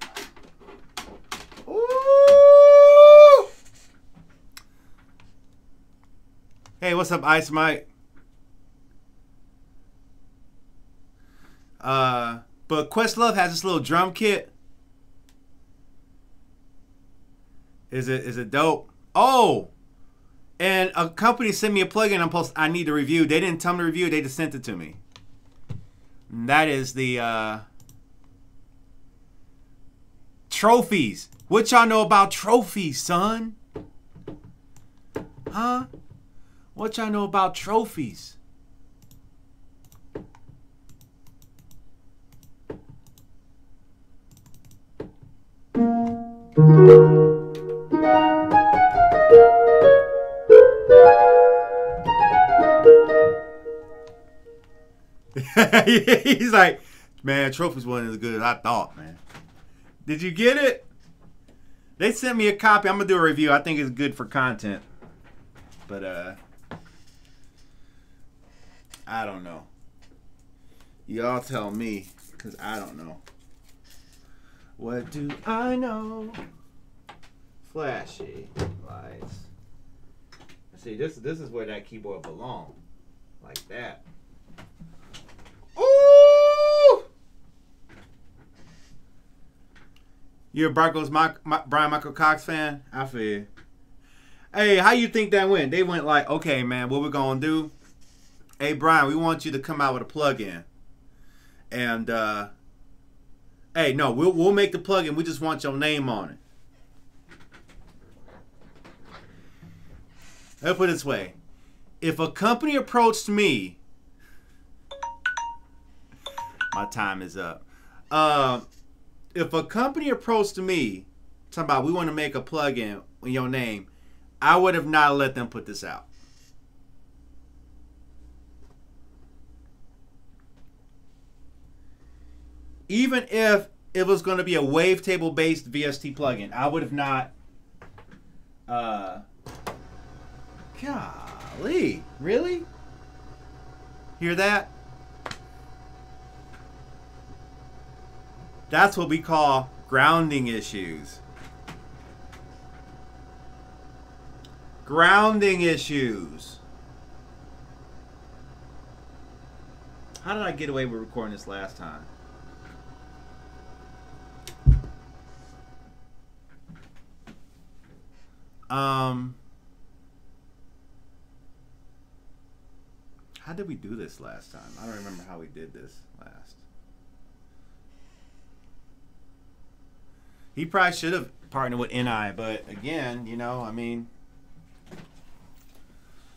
Ooh! Hey, what's up, Ice Mike? But Questlove has this little drum kit. Is it dope? Oh! And a company sent me a plugin I need to review. They didn't tell me to review it, they just sent it to me. And that is the trophies. What y'all know about trophies, son? Huh? What y'all know about trophies? He's like, man, trophies wasn't as good as I thought, man. Did you get it? They sent me a copy. I'm gonna do a review. I think it's good for content, but I don't know. Y'all tell me, cause I don't know. What do I know? Flashy lights. See, this is where that keyboard belongs, like that. Ooh! You're a Brian Michael Cox fan? I feel you. Hey, how you think that went? They went like, okay, man, what we're gonna do? Hey, Brian, we want you to come out with a plug-in. And hey, no, we'll make the plug-in. We just want your name on it. Let's put it this way. If a company approached me, my time is up. If a company approached me, talking about we want to make a plugin with your name, I would have not let them put this out. Even if it was going to be a wavetable based VST plugin, I would have not. Golly, really? Hear that? That's what we call grounding issues. Grounding issues. How did I get away with recording this last time? How did we do this last time? I don't remember how we did this last. He probably should have partnered with NI, but again, you know, I mean,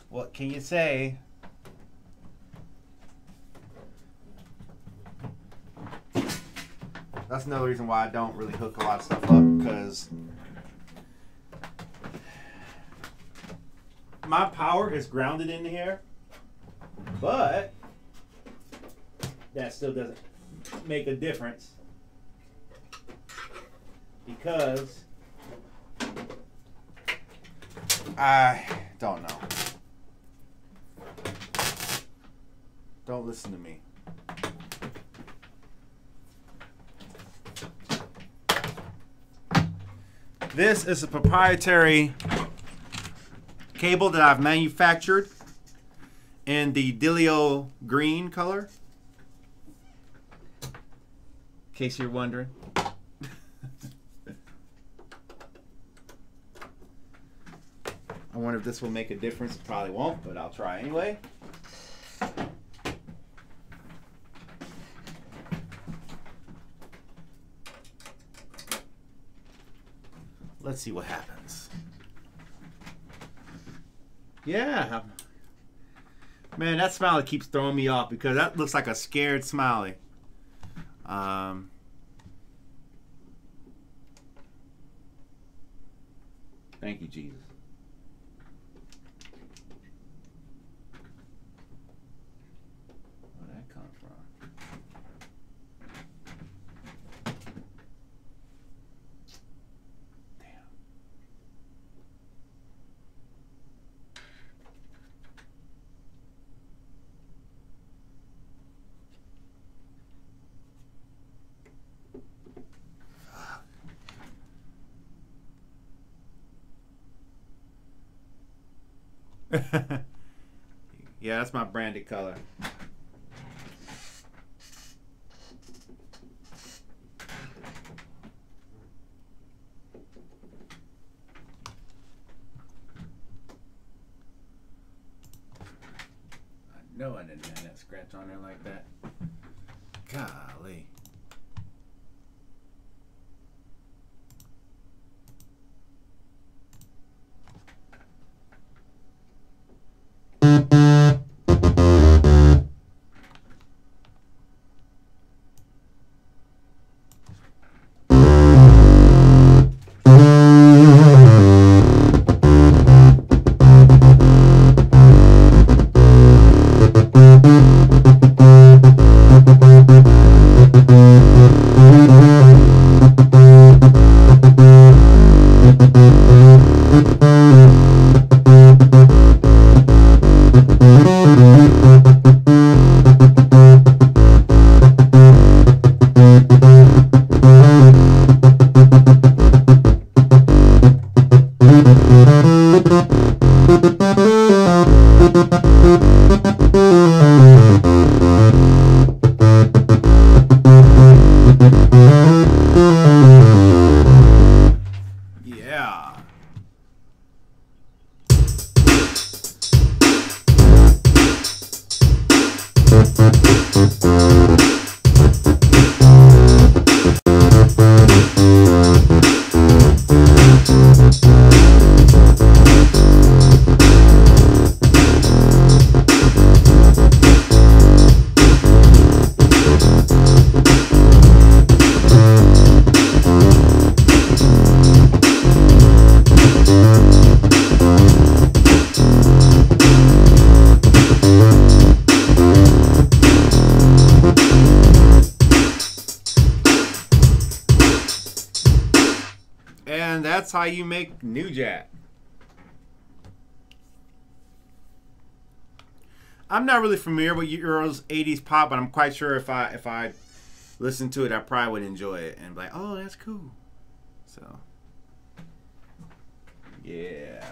what can you say? That's another reason why I don't really hook a lot of stuff up, because my power is grounded in here, but that still doesn't make a difference because I don't know. Don't listen to me. This is a proprietary cable that I've manufactured in the Dillio green color. In case you're wondering. I wonder if this will make a difference. It probably won't, but I'll try anyway. Let's see what happens. Yeah. Man, that smiley keeps throwing me off because that looks like a scared smiley. Thank you, Jesus. Where'd that come from? Yeah, that's my branded color. I know I didn't have that scratch on there like that. Golly. That's how you make New Jack. I'm not really familiar with Euro's 80s pop, but I'm quite sure if I listen to it, I probably would enjoy it and be like, oh, that's cool. So, yeah.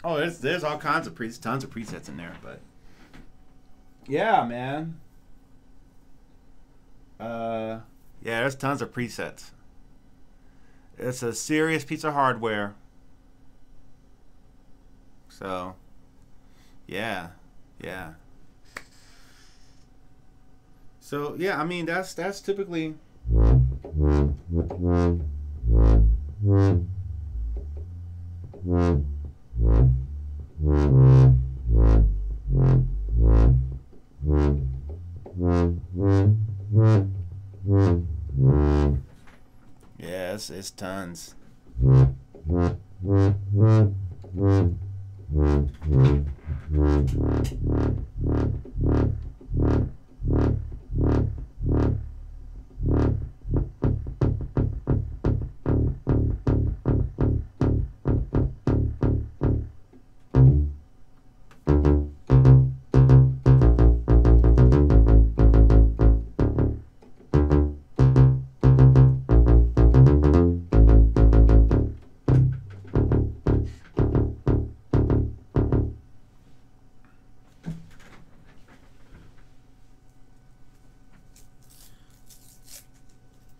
Oh, there's all kinds of tons of presets in there, but yeah, man. Yeah, there's tons of presets. It's a serious piece of hardware. So, yeah. So, yeah, I mean, that's typically yeah, it's tons.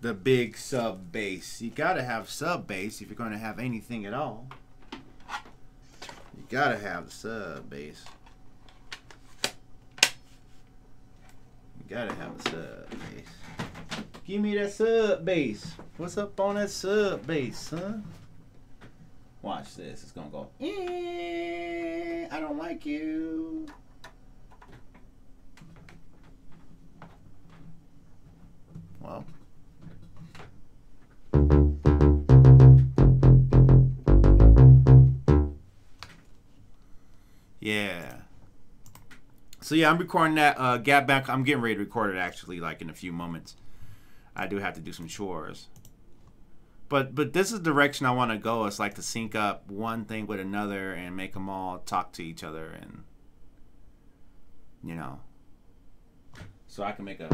The big sub bass. You gotta have sub bass if you're gonna have anything at all. You gotta have the sub bass. You gotta have the sub bass. Give me that sub bass. What's up on that sub bass, huh? Watch this. It's gonna go. I don't like you. Well. Yeah. So yeah, I'm recording that gap back. I'm getting ready to record it actually, like in a few moments. I do have to do some chores. But this is the direction I want to go. It's like to sync up one thing with another and make them all talk to each other, and you know, so I can make a.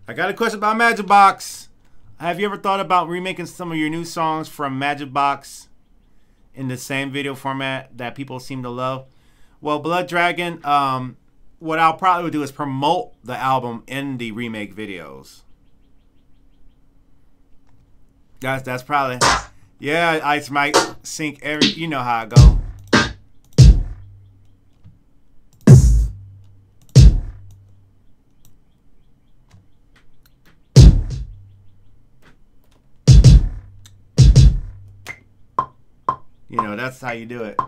I got a question about Majykbox. Have you ever thought about remaking some of your new songs from Majykbox in the same video format that people seem to love? Well, Blood Dragon, what I'll probably do is promote the album in the remake videos. That's probably, yeah, I might sync every, you know how I go. You know, that's how you do it.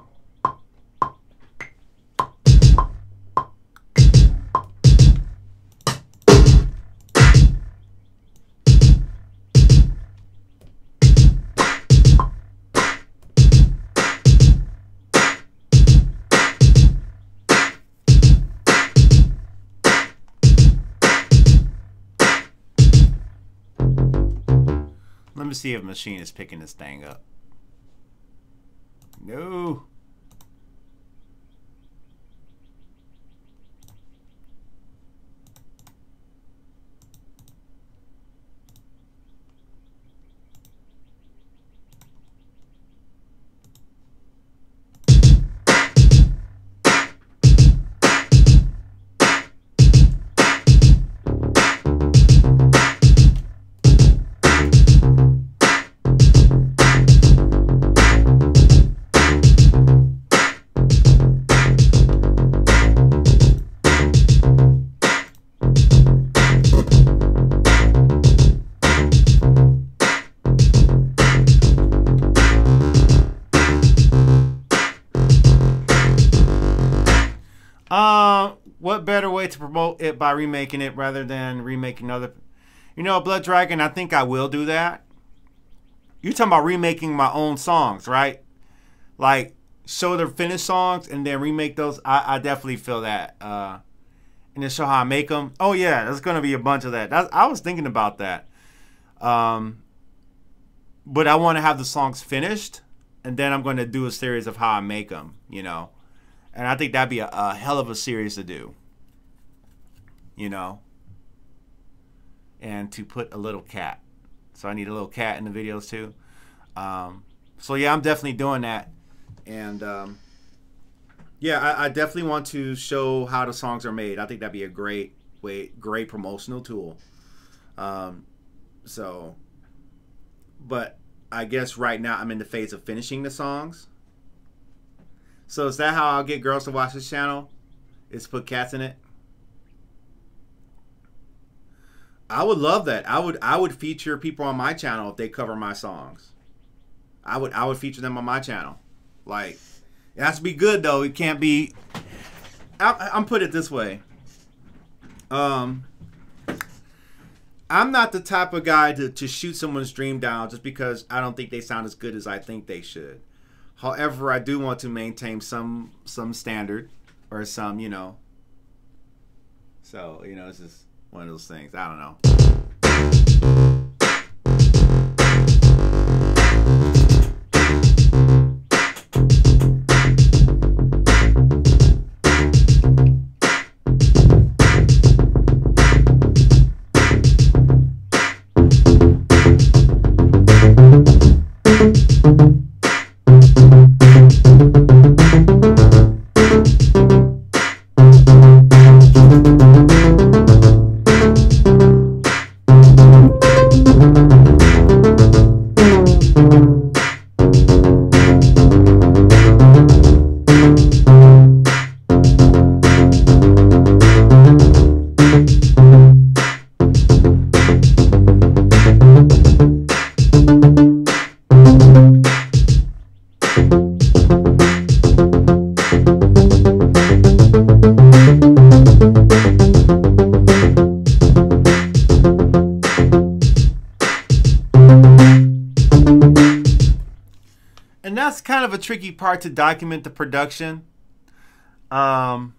Let me see if Maschine is picking this thing up. No. What better way to promote it by remaking it rather than remaking other? You know, Blood Dragon, I think I will do that. You're talking about remaking my own songs, right? Like, show the finished songs and then remake those. I definitely feel that. And then show how I make them. Oh, yeah, there's going to be a bunch of that. I was thinking about that. But I want to have the songs finished, and then I'm going to do a series of how I make them, you know. And I think that'd be a hell of a series to do, you know. And to put a little cat. So I need a little cat in the videos too. So yeah, I'm definitely doing that. And yeah, I definitely want to show how the songs are made. I think that'd be a great promotional tool. So, but I guess right now I'm in the phase of finishing the songs. So is that how I'll get girls to watch this channel? Is put cats in it? I would love that. I would feature people on my channel if they cover my songs. I would feature them on my channel. Like, it has to be good though. It can't be. I'm put it this way. I'm not the type of guy to shoot someone's dream down just because I don't think they sound as good as I think they should. However, I do want to maintain some standard or some, you know. So, you know, it's just one of those things. I don't know. And that's kind of a tricky part to document the production. How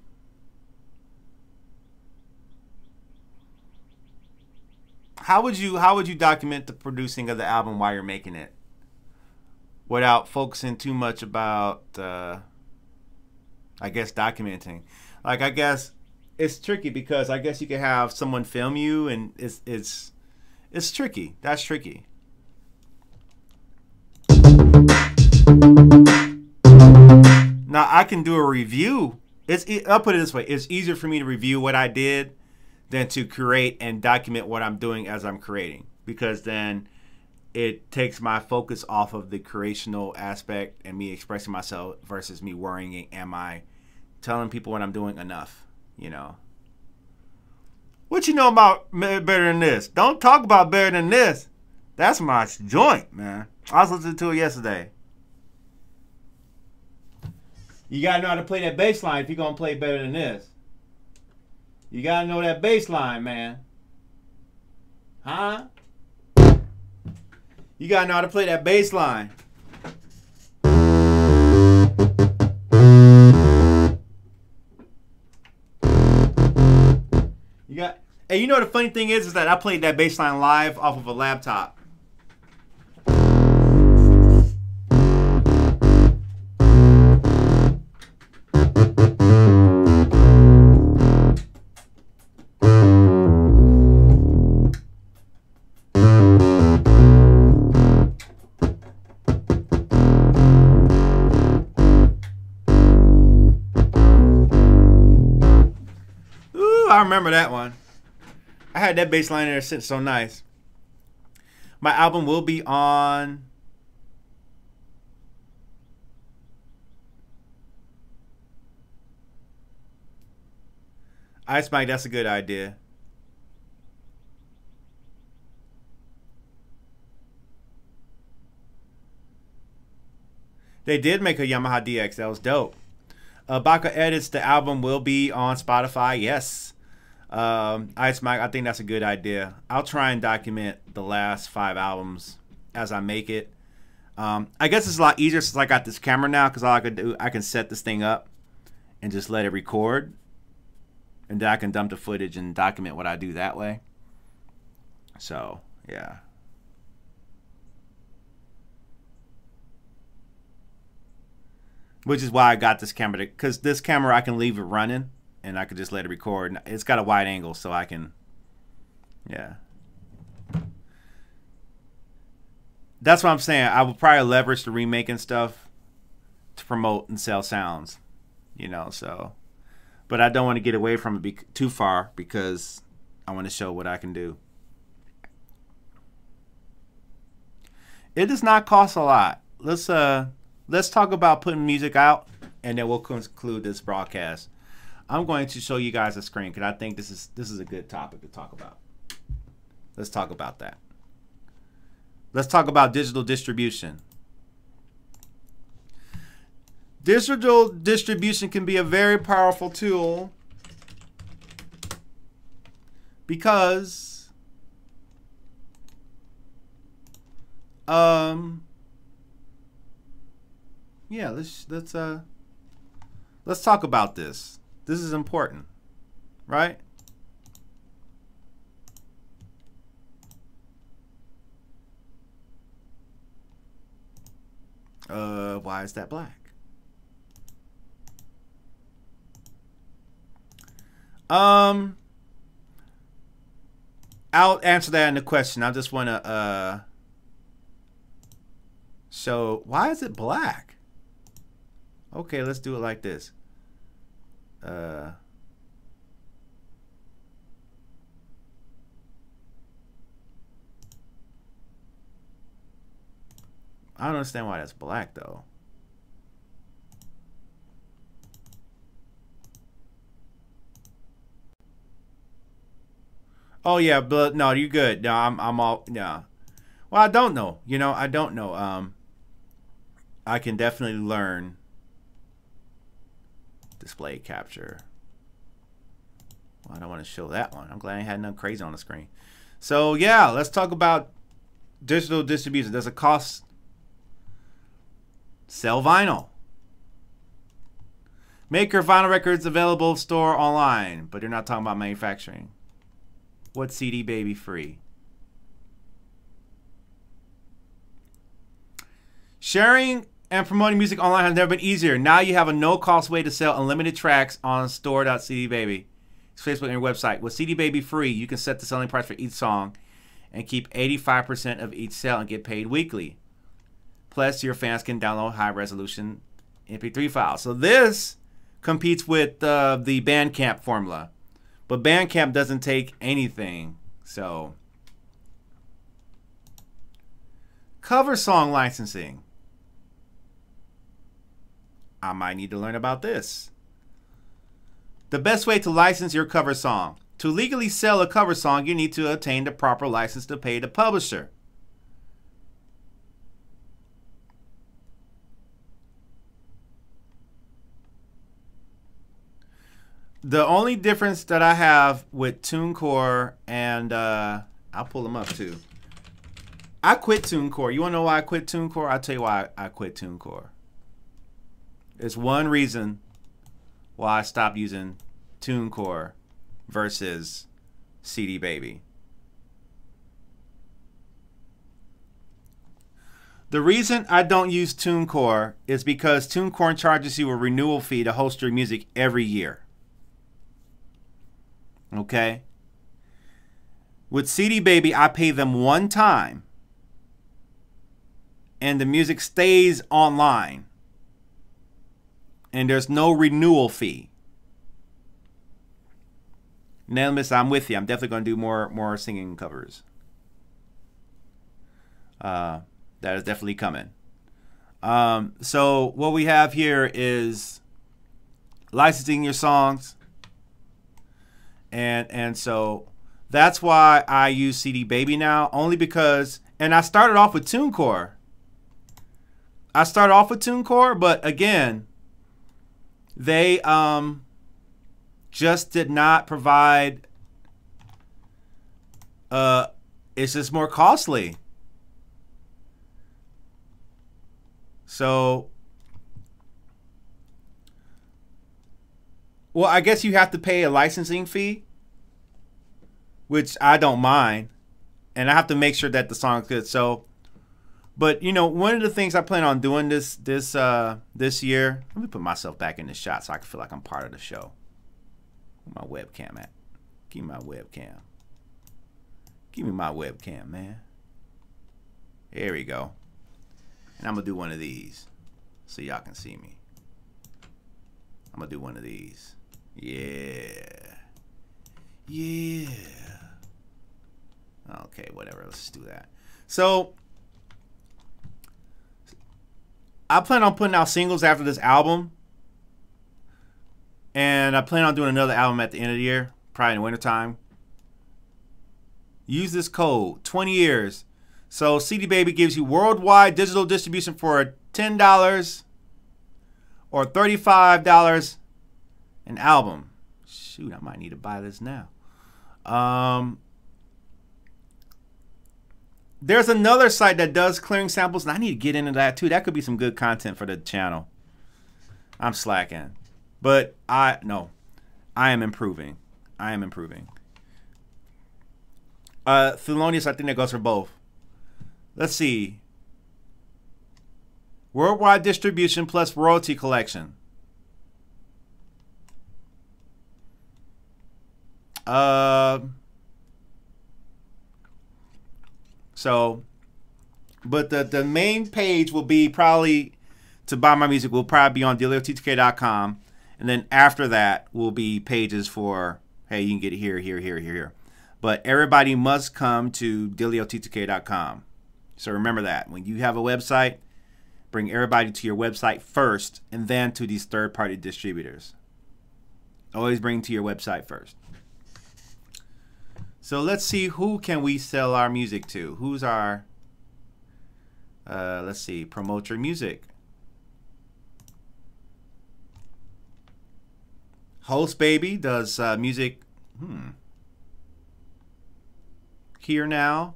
would you document the producing of the album while you're making it without focusing too much about I guess documenting? Like, I guess it's tricky because I guess you could have someone film you, and it's tricky. That's tricky. Now I can do a review. I'll put it this way: it's easier for me to review what I did than to create and document what I'm doing as I'm creating, because then it takes my focus off of the creational aspect and me expressing myself versus me worrying, am I telling people what I'm doing enough, you know? What you know about Better Than This? Don't talk about Better Than This. That's my joint, man. I was listening to it yesterday. You gotta know how to play that bass line if you're gonna play Better Than This. You gotta know that bass line, man. Huh? You gotta know how to play that bass line. Hey, you know the funny thing is that I played that bass line live off of a laptop. I remember that one. I had that bass line there sitting so nice. My album will be on Ice Mike. That's a good idea. They did make a Yamaha DX. That was dope. Baka edits, the album will be on Spotify. Yes. Ice Mike, I think that's a good idea. I'll try and document the last 5 albums as I make it. I guess it's a lot easier since I got this camera now, because all I can do, I can set this thing up and just let it record. And then I can dump the footage and document what I do that way. So, yeah. Which is why I got this camera, because this camera I can leave it running and I could just let it record. It's got a wide angle, so I can, yeah. That's what I'm saying. I would probably leverage the remaking stuff to promote and sell sounds, you know, so. But I don't want to get away from it too far, because I want to show what I can do. It does not cost a lot. Let's talk about putting music out, and then we'll conclude this broadcast. I'm going to show you guys a screen, because I think this is a good topic to talk about. Let's talk about that. Let's talk about digital distribution. Digital distribution can be a very powerful tool, because yeah, let's talk about this. This is important, right? Why is that black? I'll answer that in the question. I just want to show, why is it black? Okay, let's do it like this. I don't understand why that's black though. Oh yeah, but no, you're good. No, I'm all, yeah. Well, I don't know. You know, I don't know. I can definitely learn display capture. Well, I don't want to show that one. I'm glad I had nothing crazy on the screen. So yeah, let's talk about digital distribution. Does it cost? Sell vinyl. Make your vinyl records available store online, but you're not talking about manufacturing. What's CD Baby free? Sharing and promoting music online has never been easier. Now you have a no-cost way to sell unlimited tracks on store.cdbaby. It's Facebook and your website. With CD Baby free, you can set the selling price for each song and keep 85% of each sale and get paid weekly. Plus, your fans can download high-resolution MP3 files. So this competes with the Bandcamp formula. But Bandcamp doesn't take anything. So, cover song licensing. I might need to learn about this. The best way to license your cover song. To legally sell a cover song, you need to obtain the proper license to pay the publisher. The only difference that I have with TuneCore and I'll pull them up too. I quit TuneCore. You want to know why I quit TuneCore? I'll tell you why I quit TuneCore. It's one reason why I stopped using TuneCore versus CD Baby. The reason I don't use TuneCore is because TuneCore charges you a renewal fee to host your music every year. Okay? With CD Baby, I pay them one time and the music stays online. And there's no renewal fee. Nameless, I'm with you. I'm definitely going to do more singing covers. That is definitely coming. So what we have here is licensing your songs. And so that's why I use CD Baby now, only because, and I started off with TuneCore. But again, they just did not provide, it's just more costly. So, well, I guess you have to pay a licensing fee, which I don't mind, and I have to make sure that the song's good. So, but you know, one of the things I plan on doing this year, let me put myself back in the shot so I can feel like I'm part of the show. Where my webcam at? Give me my webcam. Give me my webcam, man. There we go. And I'm going to do one of these so y'all can see me. I'm going to do one of these. Yeah. Yeah. Okay, whatever. Let's just do that. So, I plan on putting out singles after this album. And I plan on doing another album at the end of the year, probably in the wintertime. Use this code, 20 years. So CD Baby gives you worldwide digital distribution for $10 or $35 an album. Shoot, I might need to buy this now. There's another site that does clearing samples, and I need to get into that too. That could be some good content for the channel. I'm slacking. But I am improving. I am improving. Thelonious, I think that goes for both. Let's see. Worldwide distribution plus royalty collection. So, but the main page will be probably, to buy my music, will probably be on DillioT2K.com. And then after that will be pages for, hey, you can get it here, here, here, here, here. But everybody must come to DillioT2K.com. So remember that. When you have a website, bring everybody to your website first and then to these third-party distributors. Always bring to your website first. So let's see, who can we sell our music to? Who's our, let's see, promote your music. Host Baby does music. Here Now.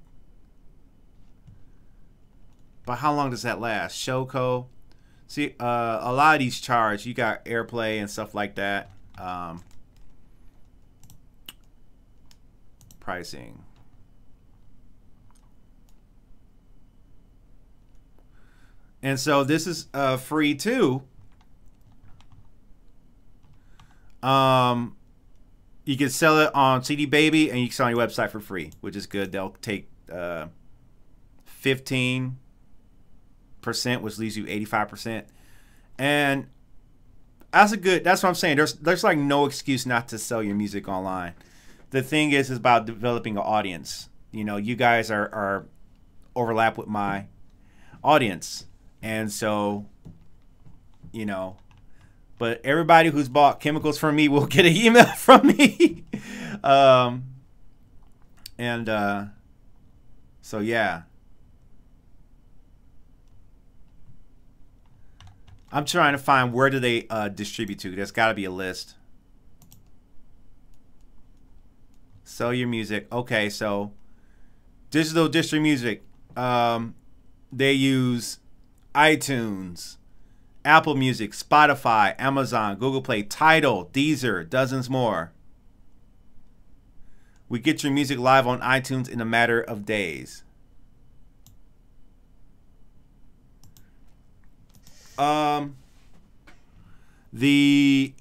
But how long does that last? Showco. See, a lot of these charge. You got airplay and stuff like that. Pricing. And so this is free too. You can sell it on CD Baby, and you can sell on your website for free, which is good. They'll take 15%, which leaves you 85%, and that's a good. That's what I'm saying. There's like no excuse not to sell your music online. The thing is about developing an audience. You know, you guys are overlap with my audience, and so, you know. But everybody who's bought Khemikals from me will get an email from me. So, yeah. I'm trying to find where do they distribute to. There's got to be a list. Sell your music. Okay, so digital distro music. They use iTunes, Apple Music, Spotify, Amazon, Google Play, Tidal, Deezer, dozens more. We get your music live on iTunes in a matter of days. The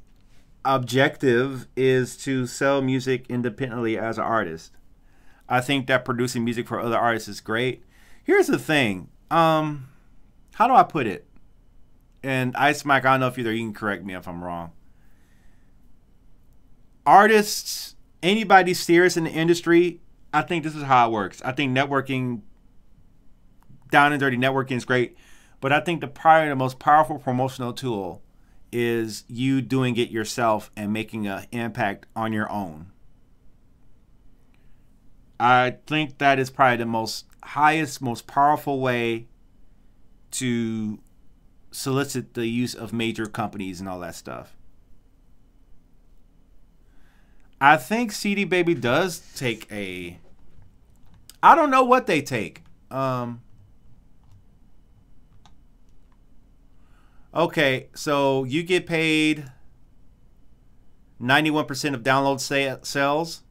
objective is to sell music independently as an artist. I think that producing music for other artists is great. Here's the thing. How do I put it? And Ice Mike, I don't know if either you can correct me if I'm wrong. Artists anybody serious in the industry, I think this is how it works. I think networking, down and dirty networking is great, but I think probably the most powerful promotional tool is you doing it yourself and making an impact on your own. I think that is probably the most powerful way to solicit the use of major companies and all that stuff. I think CD Baby does take a... I don't know what they take. Okay, so you get paid 91% of download sales.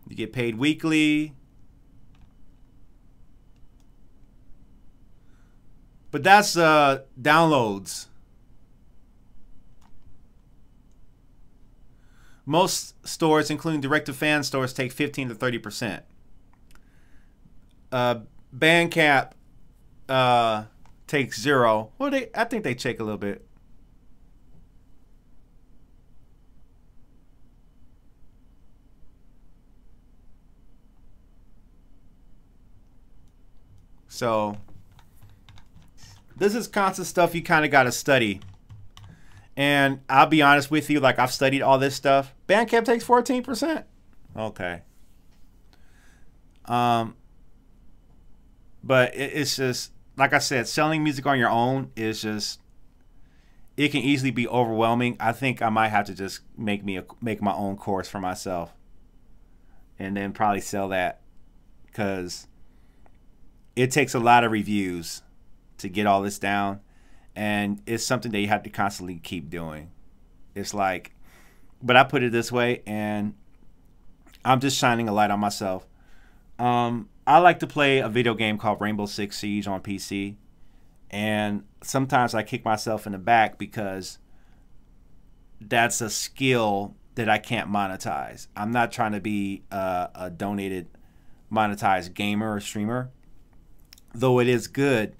You get paid weekly. But that's downloads. Most stores, including direct-to-fan stores, take 15 to 30%. Bandcamp takes 0. Well, I think they check a little bit. So this is constant stuff you kind of got to study. And I'll be honest with you, like I've studied all this stuff. Bandcamp takes 14%. Okay. But it's just, like I said, selling music on your own is just, it can easily be overwhelming. I think I might have to just make my own course for myself. And then probably sell that. Because it takes a lot of reviews to get all this down. And it's something that you have to constantly keep doing. It's like, but I put it this way, and I'm just shining a light on myself. I like to play a video game called Rainbow Six Siege on PC. And sometimes I kick myself in the back because that's a skill that I can't monetize. I'm not trying to be a donated, monetized gamer or streamer. Though it is good,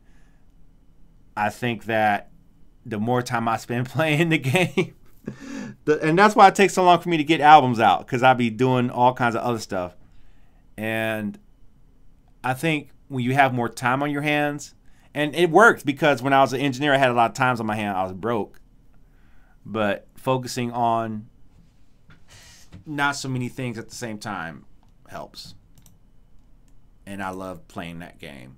I think that the more time I spend playing the game, and that's why it takes so long for me to get albums out, because I be doing all kinds of other stuff. And I think when you have more time on your hands, and it worked because when I was an engineer, I had a lot of times on my hand. I was broke. But focusing on not so many things at the same time helps. And I love playing that game.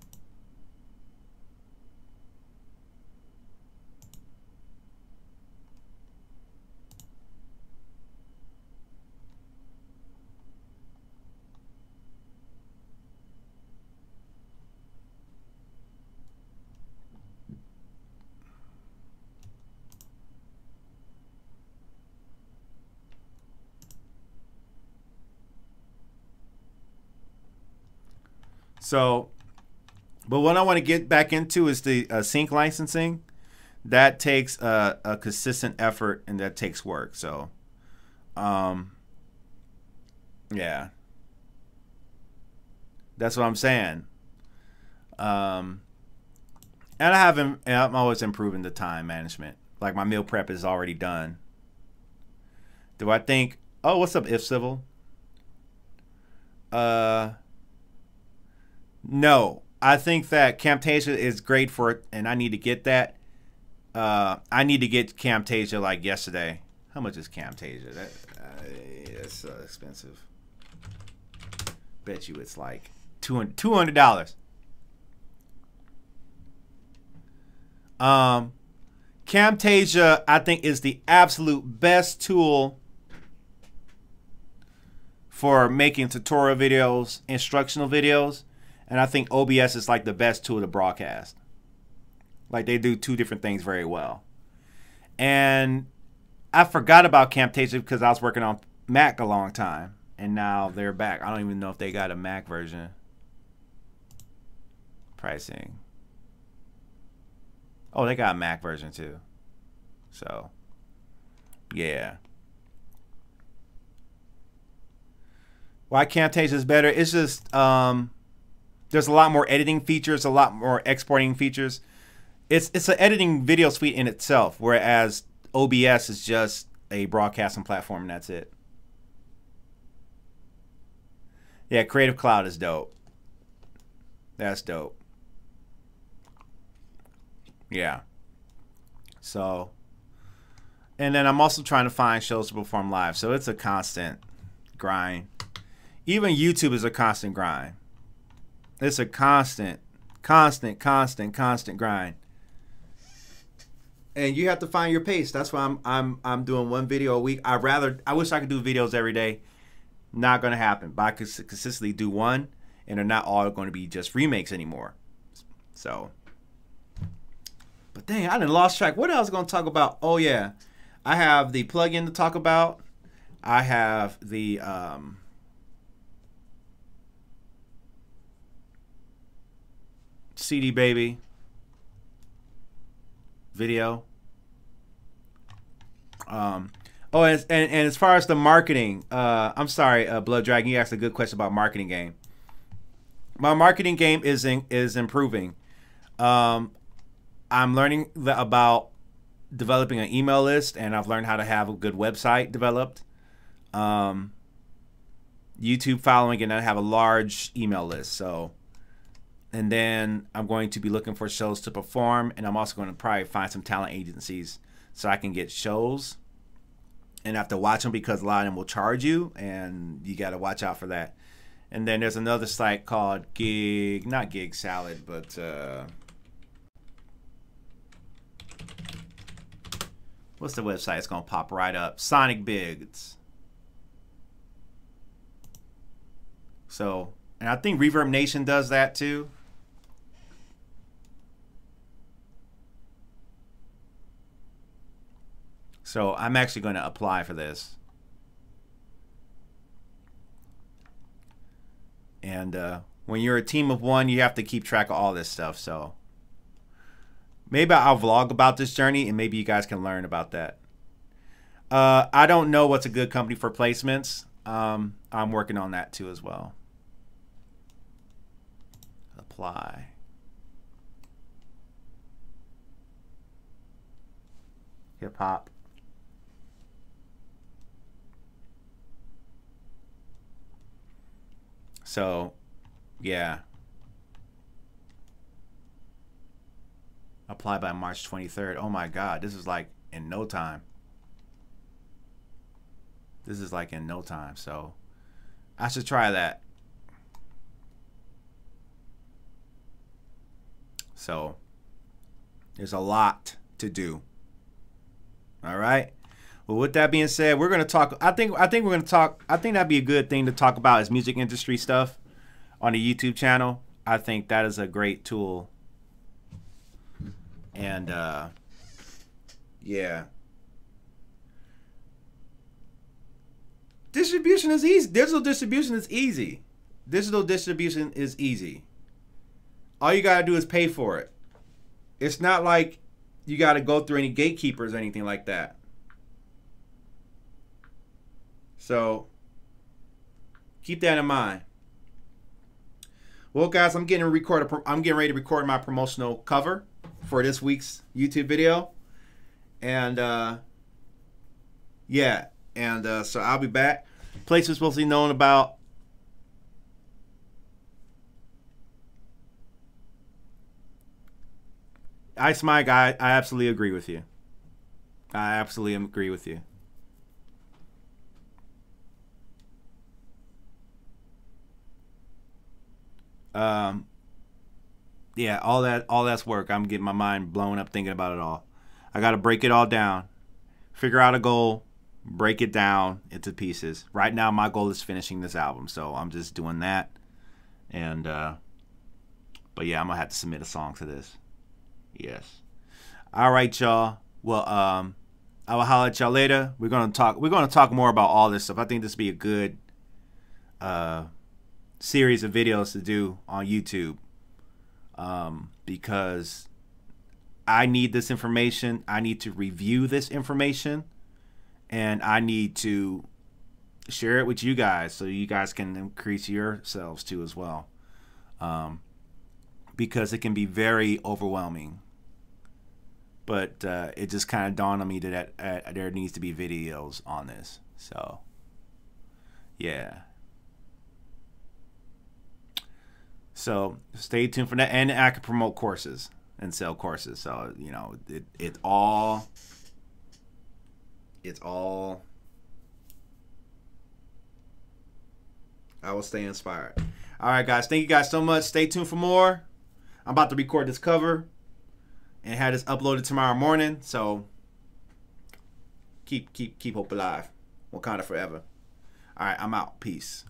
So, but what I want to get back into is the sync licensing. That takes a consistent effort, and that takes work. So, yeah, that's what I'm saying. And I'm always improving the time management. Like my meal prep is already done. Do I think? Oh, what's up, If Civil? No, I think that Camtasia is great for it, and I need to get that. I need to get Camtasia like yesterday. How much is Camtasia? That's so expensive. Bet you it's like $200. Camtasia, I think, is the absolute best tool for making tutorial videos, instructional videos. And I think OBS is like the best tool to broadcast. Like they do two different things very well. And I forgot about Camtasia because I was working on Mac a long time. And now they're back. I don't even know if they got a Mac version. Pricing. Oh, they got a Mac version too. So, yeah. Why Camtasia is better? It's just... there's a lot more editing features, a lot more exporting features. it's an editing video suite in itself, whereas OBS is just a broadcasting platform and that's it. Yeah, Creative Cloud is dope. That's dope. Yeah. So, and then I'm also trying to find shows to perform live. So it's a constant grind. Even YouTube is a constant grind. It's a constant grind. And you have to find your pace. That's why I'm doing one video a week. I wish I could do videos every day. Not gonna happen. But I could consistently do one, and they're not all going to be just remakes anymore. So, but dang, I done lost track. What else gonna talk about? Oh yeah, I have the plugin to talk about. I have the CD Baby video. Oh, and as far as the marketing, I'm sorry, Blood Dragon, you asked a good question about marketing game. My marketing game is improving. I'm learning about developing an email list, and I've learned how to have a good website developed. YouTube following, and I have a large email list. So, and then I'm going to be looking for shows to perform, and I'm also going to probably find some talent agencies so I can get shows. And have to watch them because a lot of them will charge you, and you got to watch out for that. And then there's another site called not Gig Salad, but what's the website? It's gonna pop right up. Sonic Bigs. So, and I think Reverb Nation does that too. So I'm actually going to apply for this. And when you're a team of one, you have to keep track of all this stuff. So maybe I'll vlog about this journey, and maybe you guys can learn about that. I don't know what's a good company for placements. I'm working on that too as well. Apply. Hip hop. So, yeah. Apply by March 23rd. Oh my God, this is like in no time. This is like in no time. So, I should try that. So, there's a lot to do. All right. Well, with that being said, we're going to talk. I think we're going to talk. I think that'd be a good thing to talk about is music industry stuff on the YouTube channel. I think that is a great tool. And yeah, distribution is easy. Digital distribution is easy. Digital distribution is easy. All you got to do is pay for it. It's not like you got to go through any gatekeepers or anything like that. So keep that in mind. Well, guys, I'm getting ready to record my promotional cover for this week's YouTube video, and yeah, and so I'll be back. Place was supposed to be known about. Ice Mike, I absolutely agree with you. I absolutely agree with you. Yeah, all that's work. I'm getting my mind blown up thinking about it all. I got to break it all down, figure out a goal, break it down into pieces. Right now, my goal is finishing this album, so I'm just doing that. And but yeah, I'm gonna have to submit a song to this. Yes. All right, y'all. Well, I will holler at y'all later. We're gonna talk more about all this stuff. I think this will be a good series of videos to do on YouTube, because I need this information. I need to review this information, and I need to share it with you guys so you guys can increase yourselves too as well, because it can be very overwhelming. But it just kind of dawned on me that there needs to be videos on this. So, yeah. So stay tuned for that. And I can promote courses and sell courses. So, you know, it's all I will stay inspired. All right, guys. Thank you guys so much. Stay tuned for more. I'm about to record this cover and have this uploaded tomorrow morning. So keep hope alive. Wakanda forever. All right, I'm out. Peace.